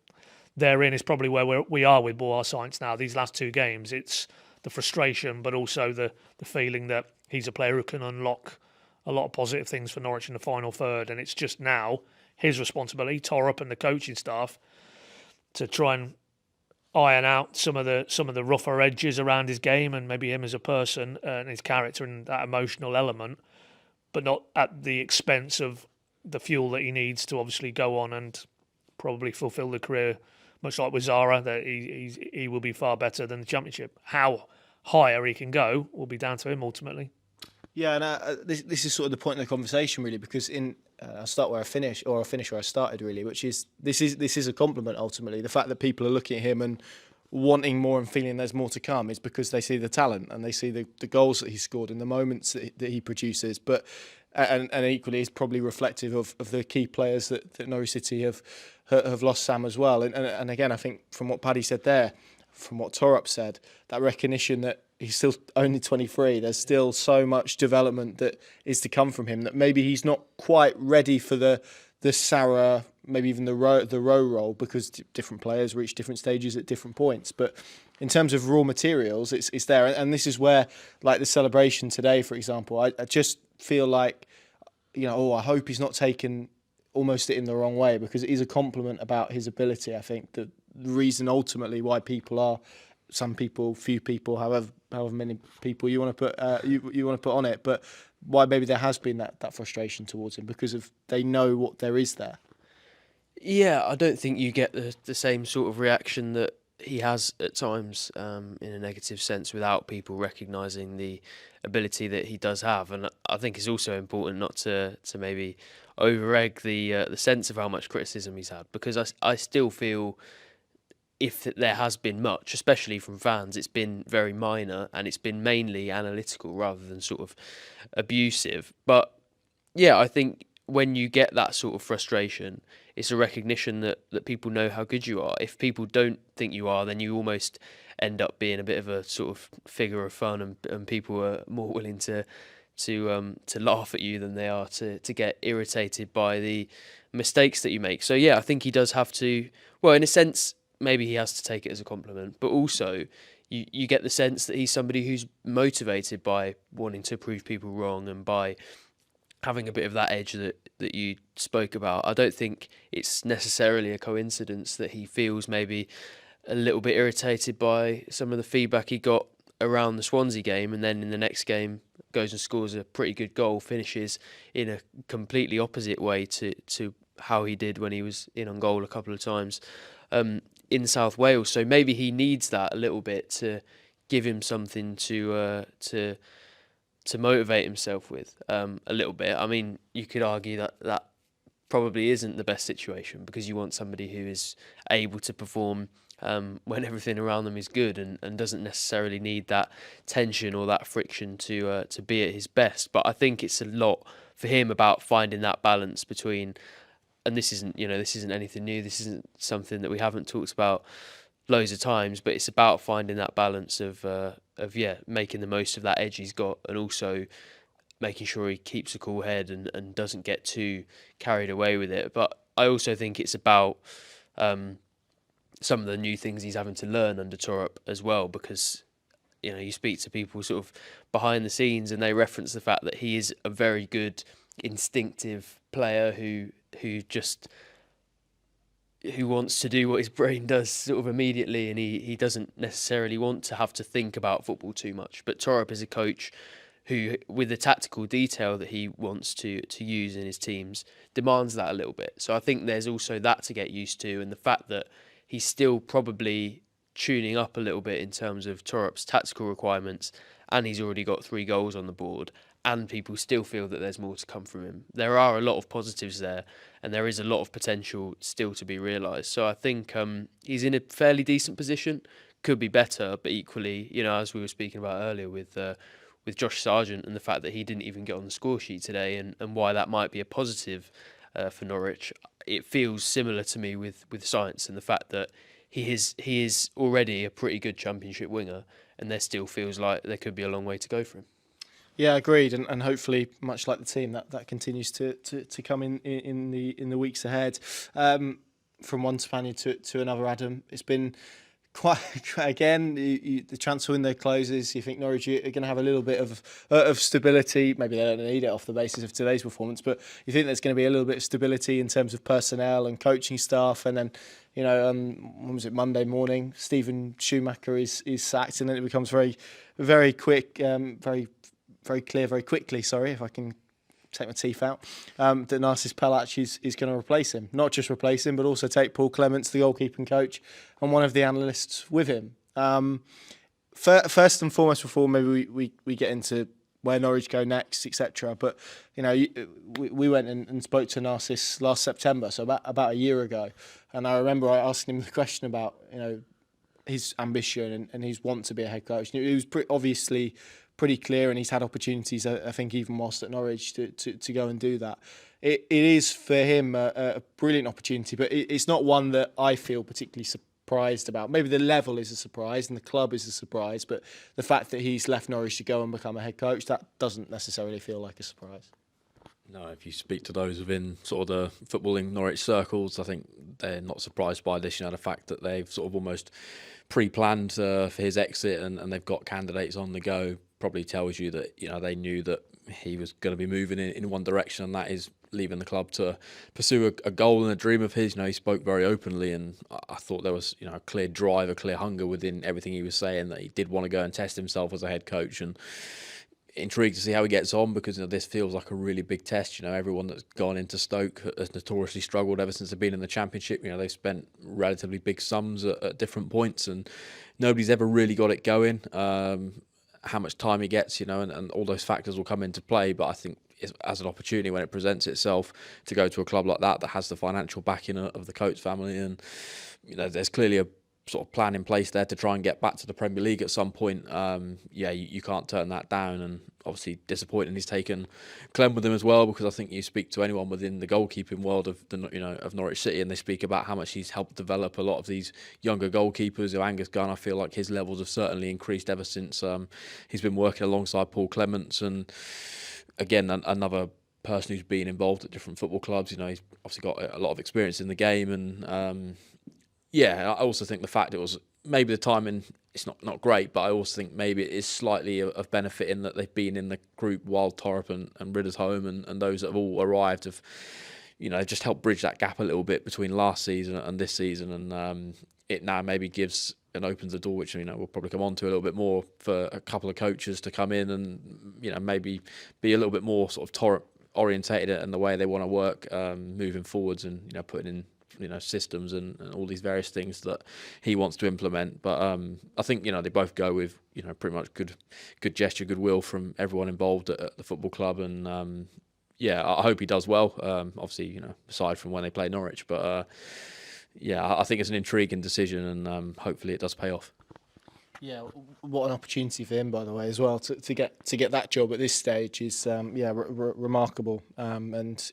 therein is probably where we are with Borja Sainz now. These last 2 games, it's the frustration, but also the feeling that he's a player who can unlock a lot of positive things for Norwich in the final third, and it's just now his responsibility, Thorup and the coaching staff, to try and iron out some of the rougher edges around his game and maybe him as a person and his character and that emotional element, but not at the expense of the fuel that he needs to obviously go on and probably fulfil the career, much like with Zara, that he will be far better than the Championship. How higher he can go will be down to him ultimately. Yeah, and this is sort of the point of the conversation, really, because I'll start where I finish, or I'll finish where I started, really, which is this is a compliment ultimately. The fact that people are looking at him and wanting more and feeling there's more to come is because they see the talent and they see the goals that he scored and the moments that he produces. But and equally is probably reflective of the key players that Norwich City have lost Sam as well. And again, I think from what Paddy said there, from what Thorup said, that recognition that he's still only 23, there's still so much development that is to come from him, that maybe he's not quite ready for the Sarah, maybe even the row role, because different players reach different stages at different points. But in terms of raw materials, it's there. And this is where, like the celebration today, for example, I just feel like, I hope he's not taken almost it in the wrong way, because it is a compliment about his ability. I think the reason ultimately why people are some people, few people, however many people you want to put you want to put on it, but why maybe there has been that frustration towards him because of they know what there is there. Yeah, I don't think you get the same sort of reaction that he has at times in a negative sense without people recognising the ability that he does have. And I think it's also important not to maybe over-egg the sense of how much criticism he's had, because I still feel if there has been much, especially from fans, it's been very minor and it's been mainly analytical rather than sort of abusive. But yeah, I think when you get that sort of frustration, it's a recognition that people know how good you are. If people don't think you are, then you almost end up being a bit of a sort of figure of fun, and people are more willing to laugh at you than they are to get irritated by the mistakes that you make. So yeah, I think he does have to, well, in a sense, maybe he has to take it as a compliment, but also you get the sense that he's somebody who's motivated by wanting to prove people wrong and by having a bit of that edge that you spoke about. I don't think it's necessarily a coincidence that he feels maybe a little bit irritated by some of the feedback he got around the Swansea game, and then in the next game goes and scores a pretty good goal, finishes in a completely opposite way to how he did when he was in on goal a couple of times in South Wales. So maybe he needs that a little bit to give him something to motivate himself with a little bit. I mean, you could argue that probably isn't the best situation, because you want somebody who is able to perform when everything around them is good and doesn't necessarily need that tension or that friction to be at his best. But I think it's a lot for him about finding that balance between, and this isn't anything new, this isn't something that we haven't talked about loads of times, but it's about finding that balance of making the most of that edge he's got, and also making sure he keeps a cool head and doesn't get too carried away with it. But I also think it's about some of the new things he's having to learn under Thorup as well, because you speak to people sort of behind the scenes and they reference the fact that he is a very good instinctive player who wants to do what his brain does sort of immediately, and he doesn't necessarily want to have to think about football too much. But Thorup is a coach who, with the tactical detail that he wants to use in his teams, demands that a little bit. So I think there's also that to get used to, and the fact that he's still probably tuning up a little bit in terms of Thorup's tactical requirements, and he's already got 3 goals on the board, and people still feel that there's more to come from him. There are a lot of positives there, and there is a lot of potential still to be realised. So I think he's in a fairly decent position. Could be better, but equally, as we were speaking about earlier with Josh Sargent and the fact that he didn't even get on the score sheet today, and why that might be a positive for Norwich. It feels similar to me with Sainz and the fact that he is already a pretty good Championship winger, and there still feels like there could be a long way to go for him. Yeah, agreed, and hopefully, much like the team, that continues to come in the weeks ahead. From one Spaniard to another, Adam, it's been quite again. The transfer window closes. You think Norwich are going to have a little bit of stability. Maybe they don't need it off the basis of today's performance, but you think there's going to be a little bit of stability in terms of personnel and coaching staff. And then, when was it, Monday morning, Stephen Schumacher is sacked, and then it becomes very, very quick, very clear very quickly, if I can take my teeth out, that Narcis Pelach is going to replace him. Not just replace him, but also take Paul Clements, the goalkeeping coach, and one of the analysts with him. First and foremost, before maybe we get into where Norwich go next, etc. But, we went and spoke to Narcis last September, so about a year ago. And I remember I asking him the question about, his ambition and his want to be a head coach. He was obviously pretty clear, and he's had opportunities, I think, even whilst at Norwich to go and do that. It is for him a brilliant opportunity, but it's not one that I feel particularly surprised about. Maybe the level is a surprise and the club is a surprise, but the fact that he's left Norwich to go and become a head coach, that doesn't necessarily feel like a surprise. No, if you speak to those within sort of the footballing Norwich circles, I think they're not surprised by this. The fact that they've sort of almost pre-planned for his exit and they've got candidates on the go probably tells you that they knew that he was going to be moving in one direction, and that is leaving the club to pursue a goal and a dream of his. He spoke very openly, and I thought there was a clear drive, a clear hunger within everything he was saying, that he did want to go and test himself as a head coach. And intrigued to see how he gets on, because this feels like a really big test. Everyone that's gone into Stoke has notoriously struggled ever since they've been in the Championship. They've spent relatively big sums at different points, and nobody's ever really got it going. How much time he gets, and all those factors will come into play. But I think as an opportunity, when it presents itself, to go to a club like that has the financial backing of the Coates family, and there's clearly a sort of plan in place there to try and get back to the Premier League at some point. You can't turn that down, and obviously disappointing he's taken Clem with him as well, because I think you speak to anyone within the goalkeeping world of of Norwich City, and they speak about how much he's helped develop a lot of these younger goalkeepers. Angus Gunn, I feel like his levels have certainly increased ever since he's been working alongside Paul Clements, and again another person who's been involved at different football clubs. He's obviously got a lot of experience in the game, and I also think the fact it was maybe the timing, it's not great, but I also think maybe it is slightly of benefit in that they've been in the group while Thorup and Riddersholm and those that have all arrived have just helped bridge that gap a little bit between last season and this season, and it now maybe gives and opens the door, which we'll probably come on to a little bit more, for a couple of coaches to come in and maybe be a little bit more sort of Thorup orientated in the way they want to work moving forwards, and putting in systems and all these various things that he wants to implement. But I think they both go with pretty much good gesture, goodwill from everyone involved at the football club, and I hope he does well. Obviously, aside from when they play Norwich, but I think it's an intriguing decision, and hopefully it does pay off. Yeah, what an opportunity for him, by the way, as well, to get that job at this stage is remarkable, and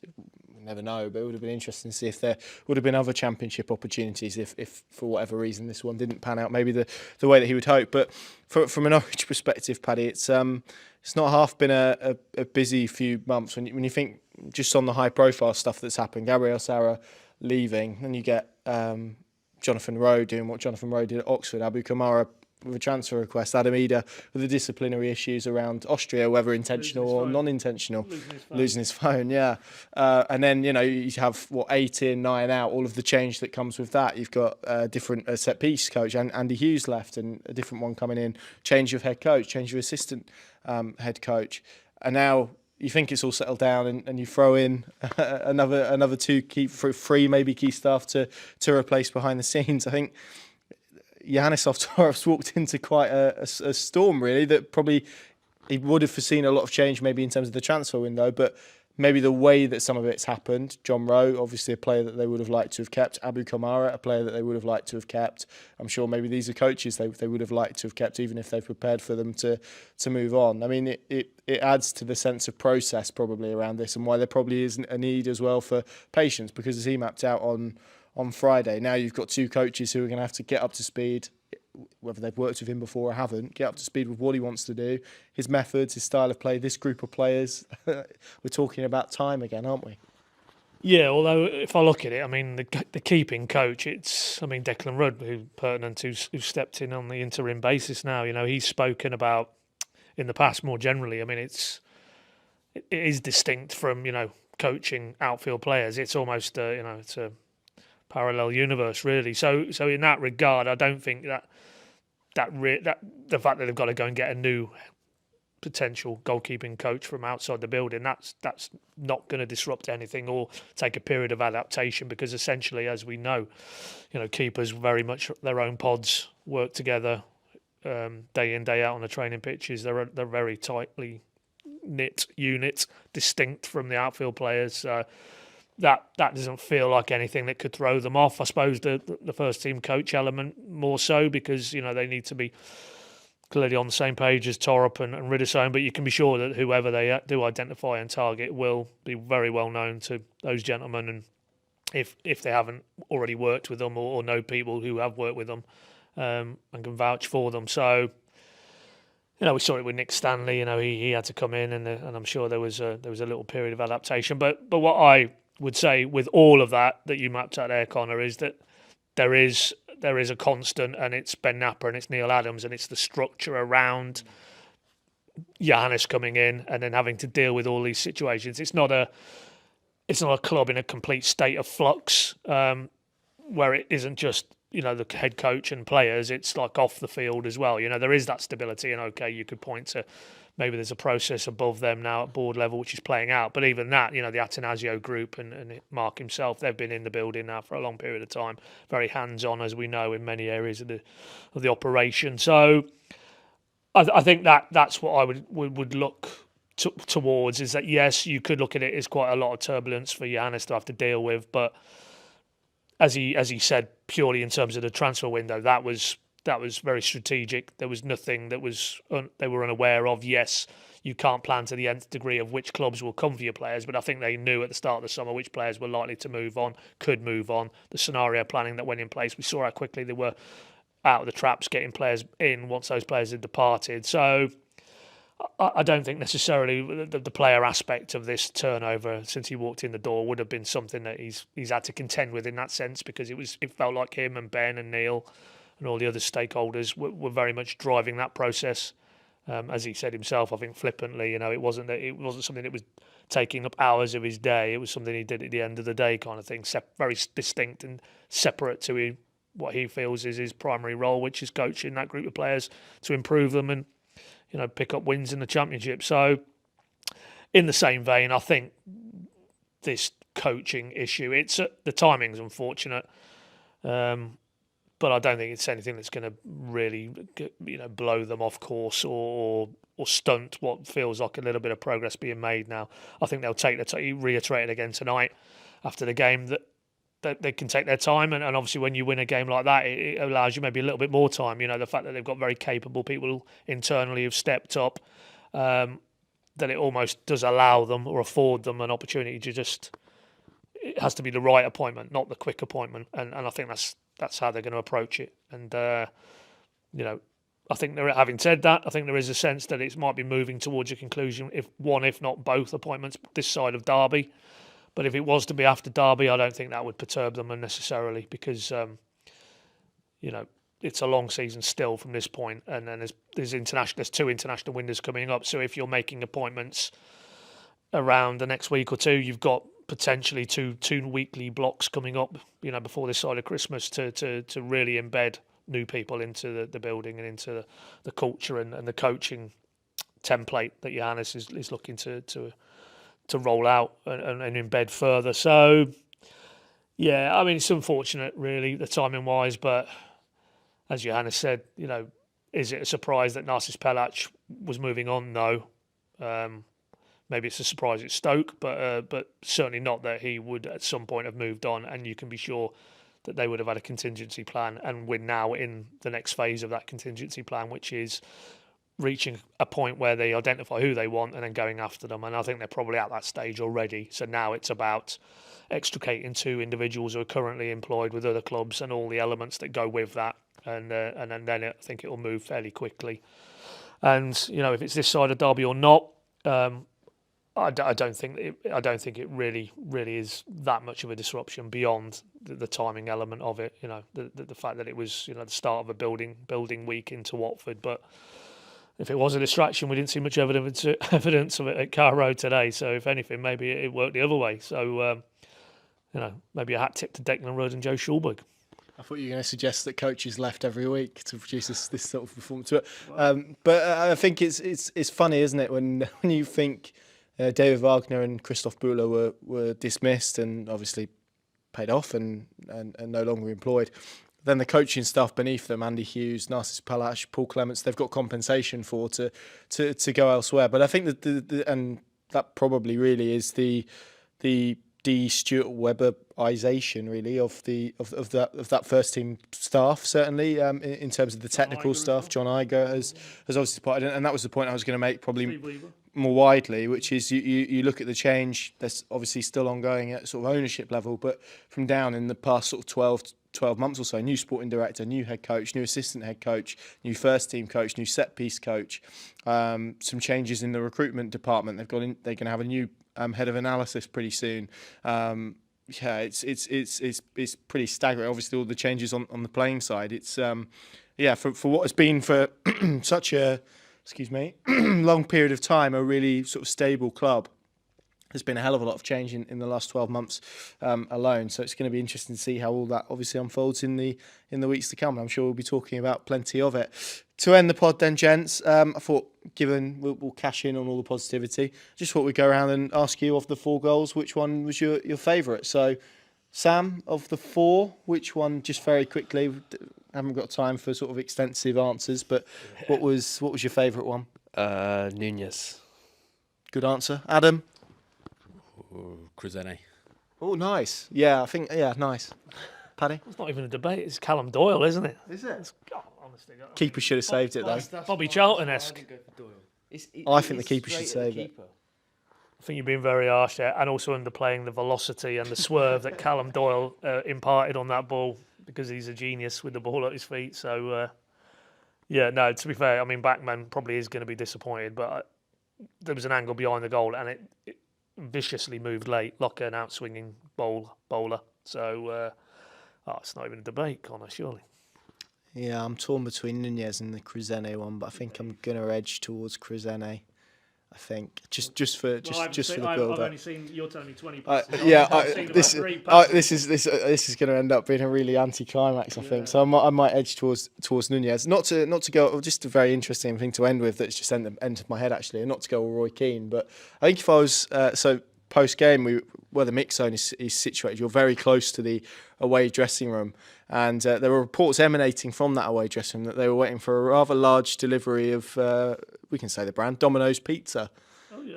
never know, but it would have been interesting to see if there would have been other Championship opportunities if for whatever reason this one didn't pan out maybe the way that he would hope. But from a Norwich perspective, Paddy, it's not half been a busy few months when you think just on the high profile stuff that's happened. Gabriel Sara leaving, and you get Jonathan Rowe doing what Jonathan Rowe did at Oxford, Abu Kamara with a transfer request, Adam Eder with the disciplinary issues around Austria, whether intentional or non-intentional, losing his phone, and then you have 8 in, 9 out, all of the change that comes with that. You've got a different set piece coach, and Andy Hughes left, and a different one coming in, change of head coach, change of assistant head coach, and now you think it's all settled down, and you throw in another 2 3 maybe key staff to replace behind the scenes. I think Johannes Thorup walked into quite a storm, really, that probably he would have foreseen a lot of change maybe in terms of the transfer window, but maybe the way that some of it's happened. John Rowe, obviously a player that they would have liked to have kept. Abu Kamara, a player that they would have liked to have kept. I'm sure maybe these are coaches they would have liked to have kept, even if they've prepared for them to move on. I mean, it adds to the sense of process probably around this, and why there probably isn't a need as well for patience, because as he mapped out on Friday, now you've got 2 coaches who are going to have to get up to speed, whether they've worked with him before or haven't, get up to speed with what he wants to do, his methods, his style of play, this group of players. We're talking about time again, aren't we? Yeah, although if I look at it, I mean, the keeping coach, Declan Rudd, who stepped in on the interim basis now, he's spoken about in the past more generally. I mean, it is distinct from, coaching outfield players. It's almost, it's a parallel universe, really. So in that regard, I don't think that the fact that they've got to go and get a new potential goalkeeping coach from outside the building, that's not going to disrupt anything or take a period of adaptation, because essentially, as we know, keepers very much their own pods, work together day in, day out on the training pitches. They're very tightly knit unit, distinct from the outfield players. That doesn't feel like anything that could throw them off. I suppose the first team coach element more so, because they need to be clearly on the same page as Thorup and Riddersholm, but you can be sure that whoever they do identify and target will be very well known to those gentlemen, and if they haven't already worked with them or know people who have worked with them and can vouch for them. So we saw it with Nick Stanley. He had to come in, and I'm sure there was a little period of adaptation. But what I would say with all of that you mapped out there, Connor, is that there is a constant, and it's Ben Napper and it's Neil Adams, and it's the structure around Johannes coming in and then having to deal with all these situations. It's not a club in a complete state of flux where it isn't just the head coach and players. It's like off the field as well. There is that stability, and okay, you could point to maybe there's a process above them now at board level which is playing out. But even that, the Atanasio group and Mark himself, they've been in the building now for a long period of time, very hands-on, as we know, in many areas of the operation. So I think that's what I would look towards, is that yes, you could look at it as quite a lot of turbulence for Johannes to have to deal with, but as he said, purely in terms of the transfer window, that was very strategic. There was nothing that they were unaware of. Yes, you can't plan to the nth degree of which clubs will come for your players, but I think they knew at the start of the summer which players were likely to move on, could move on. The scenario planning that went in place, we saw how quickly they were out of the traps getting players in once those players had departed. So I don't think necessarily the player aspect of this turnover since he walked in the door would have been something that he's had to contend with in that sense, because it felt like him and Ben and Neil and all the other stakeholders were very much driving that process. As he said himself, I think flippantly, it wasn't something that was taking up hours of his day. It was something he did at the end of the day, kind of thing, very distinct and separate to what he feels is his primary role, which is coaching that group of players to improve them and pick up wins in the Championship. So in the same vein, I think this coaching issue, the timing's unfortunate, but I don't think it's anything that's going to really blow them off course or stunt what feels like a little bit of progress being made now. I think they'll take he reiterated again tonight after the game that they can take their time, and obviously when you win a game like that, it allows you maybe a little bit more time. The fact that they've got very capable people internally who've stepped up, that it almost does allow them or afford them an opportunity to it has to be the right appointment, not the quick appointment, and I think that's how they're going to approach it. And I think having said that, I think there is a sense that it might be moving towards a conclusion, if not both appointments this side of Derby. But if it was to be after Derby, I don't think that would perturb them unnecessarily, because it's a long season still from this point, and then there's 2 international windows coming up. So if you're making appointments around the next week or two, you've got potentially two weekly blocks coming up, before this side of Christmas to really embed new people into the building and into the culture and the coaching template that Johannes is looking to roll out and embed further. So, yeah, I mean, it's unfortunate, really, the timing-wise, but as Johannes said, is it a surprise that Narcis Pelach was moving on? No. Maybe it's a surprise at Stoke, but certainly not that he would at some point have moved on, and you can be sure that they would have had a contingency plan, and we're now in the next phase of that contingency plan, which is reaching a point where they identify who they want and then going after them. And I think they're probably at that stage already. So now it's about extricating 2 individuals who are currently employed with other clubs and all the elements that go with that. And then I think it will move fairly quickly. And if it's this side of Derby or not, I don't think it really is that much of a disruption beyond the timing element of it. The fact that it was the start of a building week into Watford, but if it was a distraction, we didn't see much evidence of it at Carrow Road today. So if anything, maybe it worked the other way. So maybe a hat tip to Declan Rudd and Joe Schulberg. I thought you were going to suggest that coaches left every week to produce this sort of performance. But I think it's funny, isn't it, when you think David Wagner and Christoph Bühler were dismissed and obviously paid off and no longer employed. Then the coaching staff beneath them, Andy Hughes, Narcis Pelach, Paul Clements, they've got compensation for to go elsewhere. But I think that and that probably really is the Stuart Webberization really of that first team staff, certainly in terms of the technical stuff. John Iger has obviously departed, and that was the point I was going to make probably more widely, which is you look at the change that's obviously still ongoing at sort of ownership level, but from down in the past sort of 12 months or so, new sporting director, new head coach, new assistant head coach, new first team coach, new set piece coach, some changes in the recruitment department. They're going to have a new head of analysis pretty soon. It's pretty staggering. Obviously, all the changes on the playing side. It's for what has been for such a long period of time, a really sort of stable club. There's been a hell of a lot of change in the last 12 months alone. So it's going to be interesting to see how all that obviously unfolds in the weeks to come. I'm sure we'll be talking about plenty of it. To end the pod then, gents, I thought, given we'll cash in on all the positivity, just thought we'd go around and ask you, of the 4 goals, which one was your favourite? So, Sam, of the 4, which one, just very quickly, haven't got time for sort of extensive answers, but what was your favourite one? Nunez. Good answer. Adam? Crizene. Oh, nice. Yeah, I think, nice. Paddy? It's not even a debate. It's Callum Doyle, isn't it? Is it? God, honestly, Keeper should have saved it, though. Bobby Charlton-esque. I think the keeper should save it. I think you're being very harsh there, and also underplaying the velocity and the swerve that Callum Doyle imparted on that ball, because he's a genius with the ball at his feet. So, to be fair, I mean, Backman probably is going to be disappointed, but there was an angle behind the goal, and it viciously moved late, like an outswinging bowler. So, it's not even a debate, Connor, surely. Yeah, I'm torn between Nunez and the Crizene one, but I think I'm going to edge towards Crizene. I think just for the build up. You're telling me 20 this is going to end up being a really anti-climax, I think. So I might edge towards Nunez. Not to go, just a very interesting thing to end with that's just entered my head actually, and not to go all Roy Keane, but I think if I was post game, where the mix zone is situated, you're very close to the away dressing room, and there were reports emanating from that away dressing room that they were waiting for a rather large delivery of, we can say the brand, Domino's Pizza,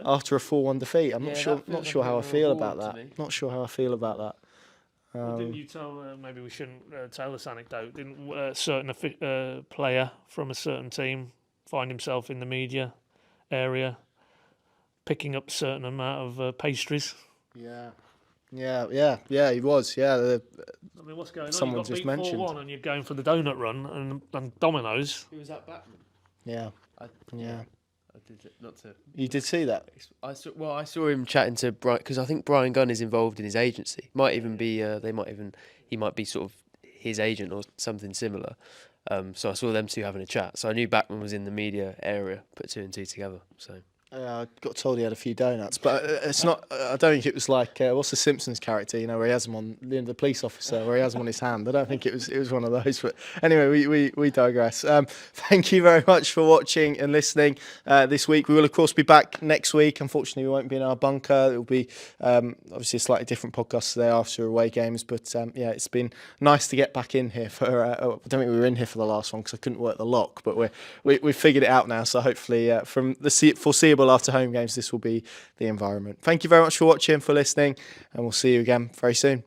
after a 4-1 defeat. I'm not sure how I feel about that. Not sure how I feel about that. Didn't you tell? Maybe we shouldn't tell this anecdote. Didn't a certain player from a certain team find himself in the media area picking up a certain amount of pastries? Yeah, he was. Yeah, I mean, what's going on? Someone You got just beat mentioned 4-1 and you're going for the donut run and Domino's. Who was that Batman? Yeah. I did it, not to. You did see that? I saw him chatting to Brian, because I think Brian Gunn is involved in his agency. Might even be. He might be sort of his agent or something similar. So I saw them two having a chat. So I knew Backman was in the media area. Put 2 and 2 together. So. I got told he had a few donuts, but it's not. I don't think it was like what's the Simpsons character, where he has them on the police officer, where he has them on his hand. I don't think it was one of those. But anyway, we digress. Thank you very much for watching and listening this week. We will of course be back next week. Unfortunately, we won't be in our bunker. It will be obviously a slightly different podcast today after away games. But it's been nice to get back in here for. I don't think we were in here for the last one because I couldn't work the lock, but we've figured it out now. So hopefully from the foreseeable after home games, this will be the environment. Thank you very much for watching, for listening, and we'll see you again very soon.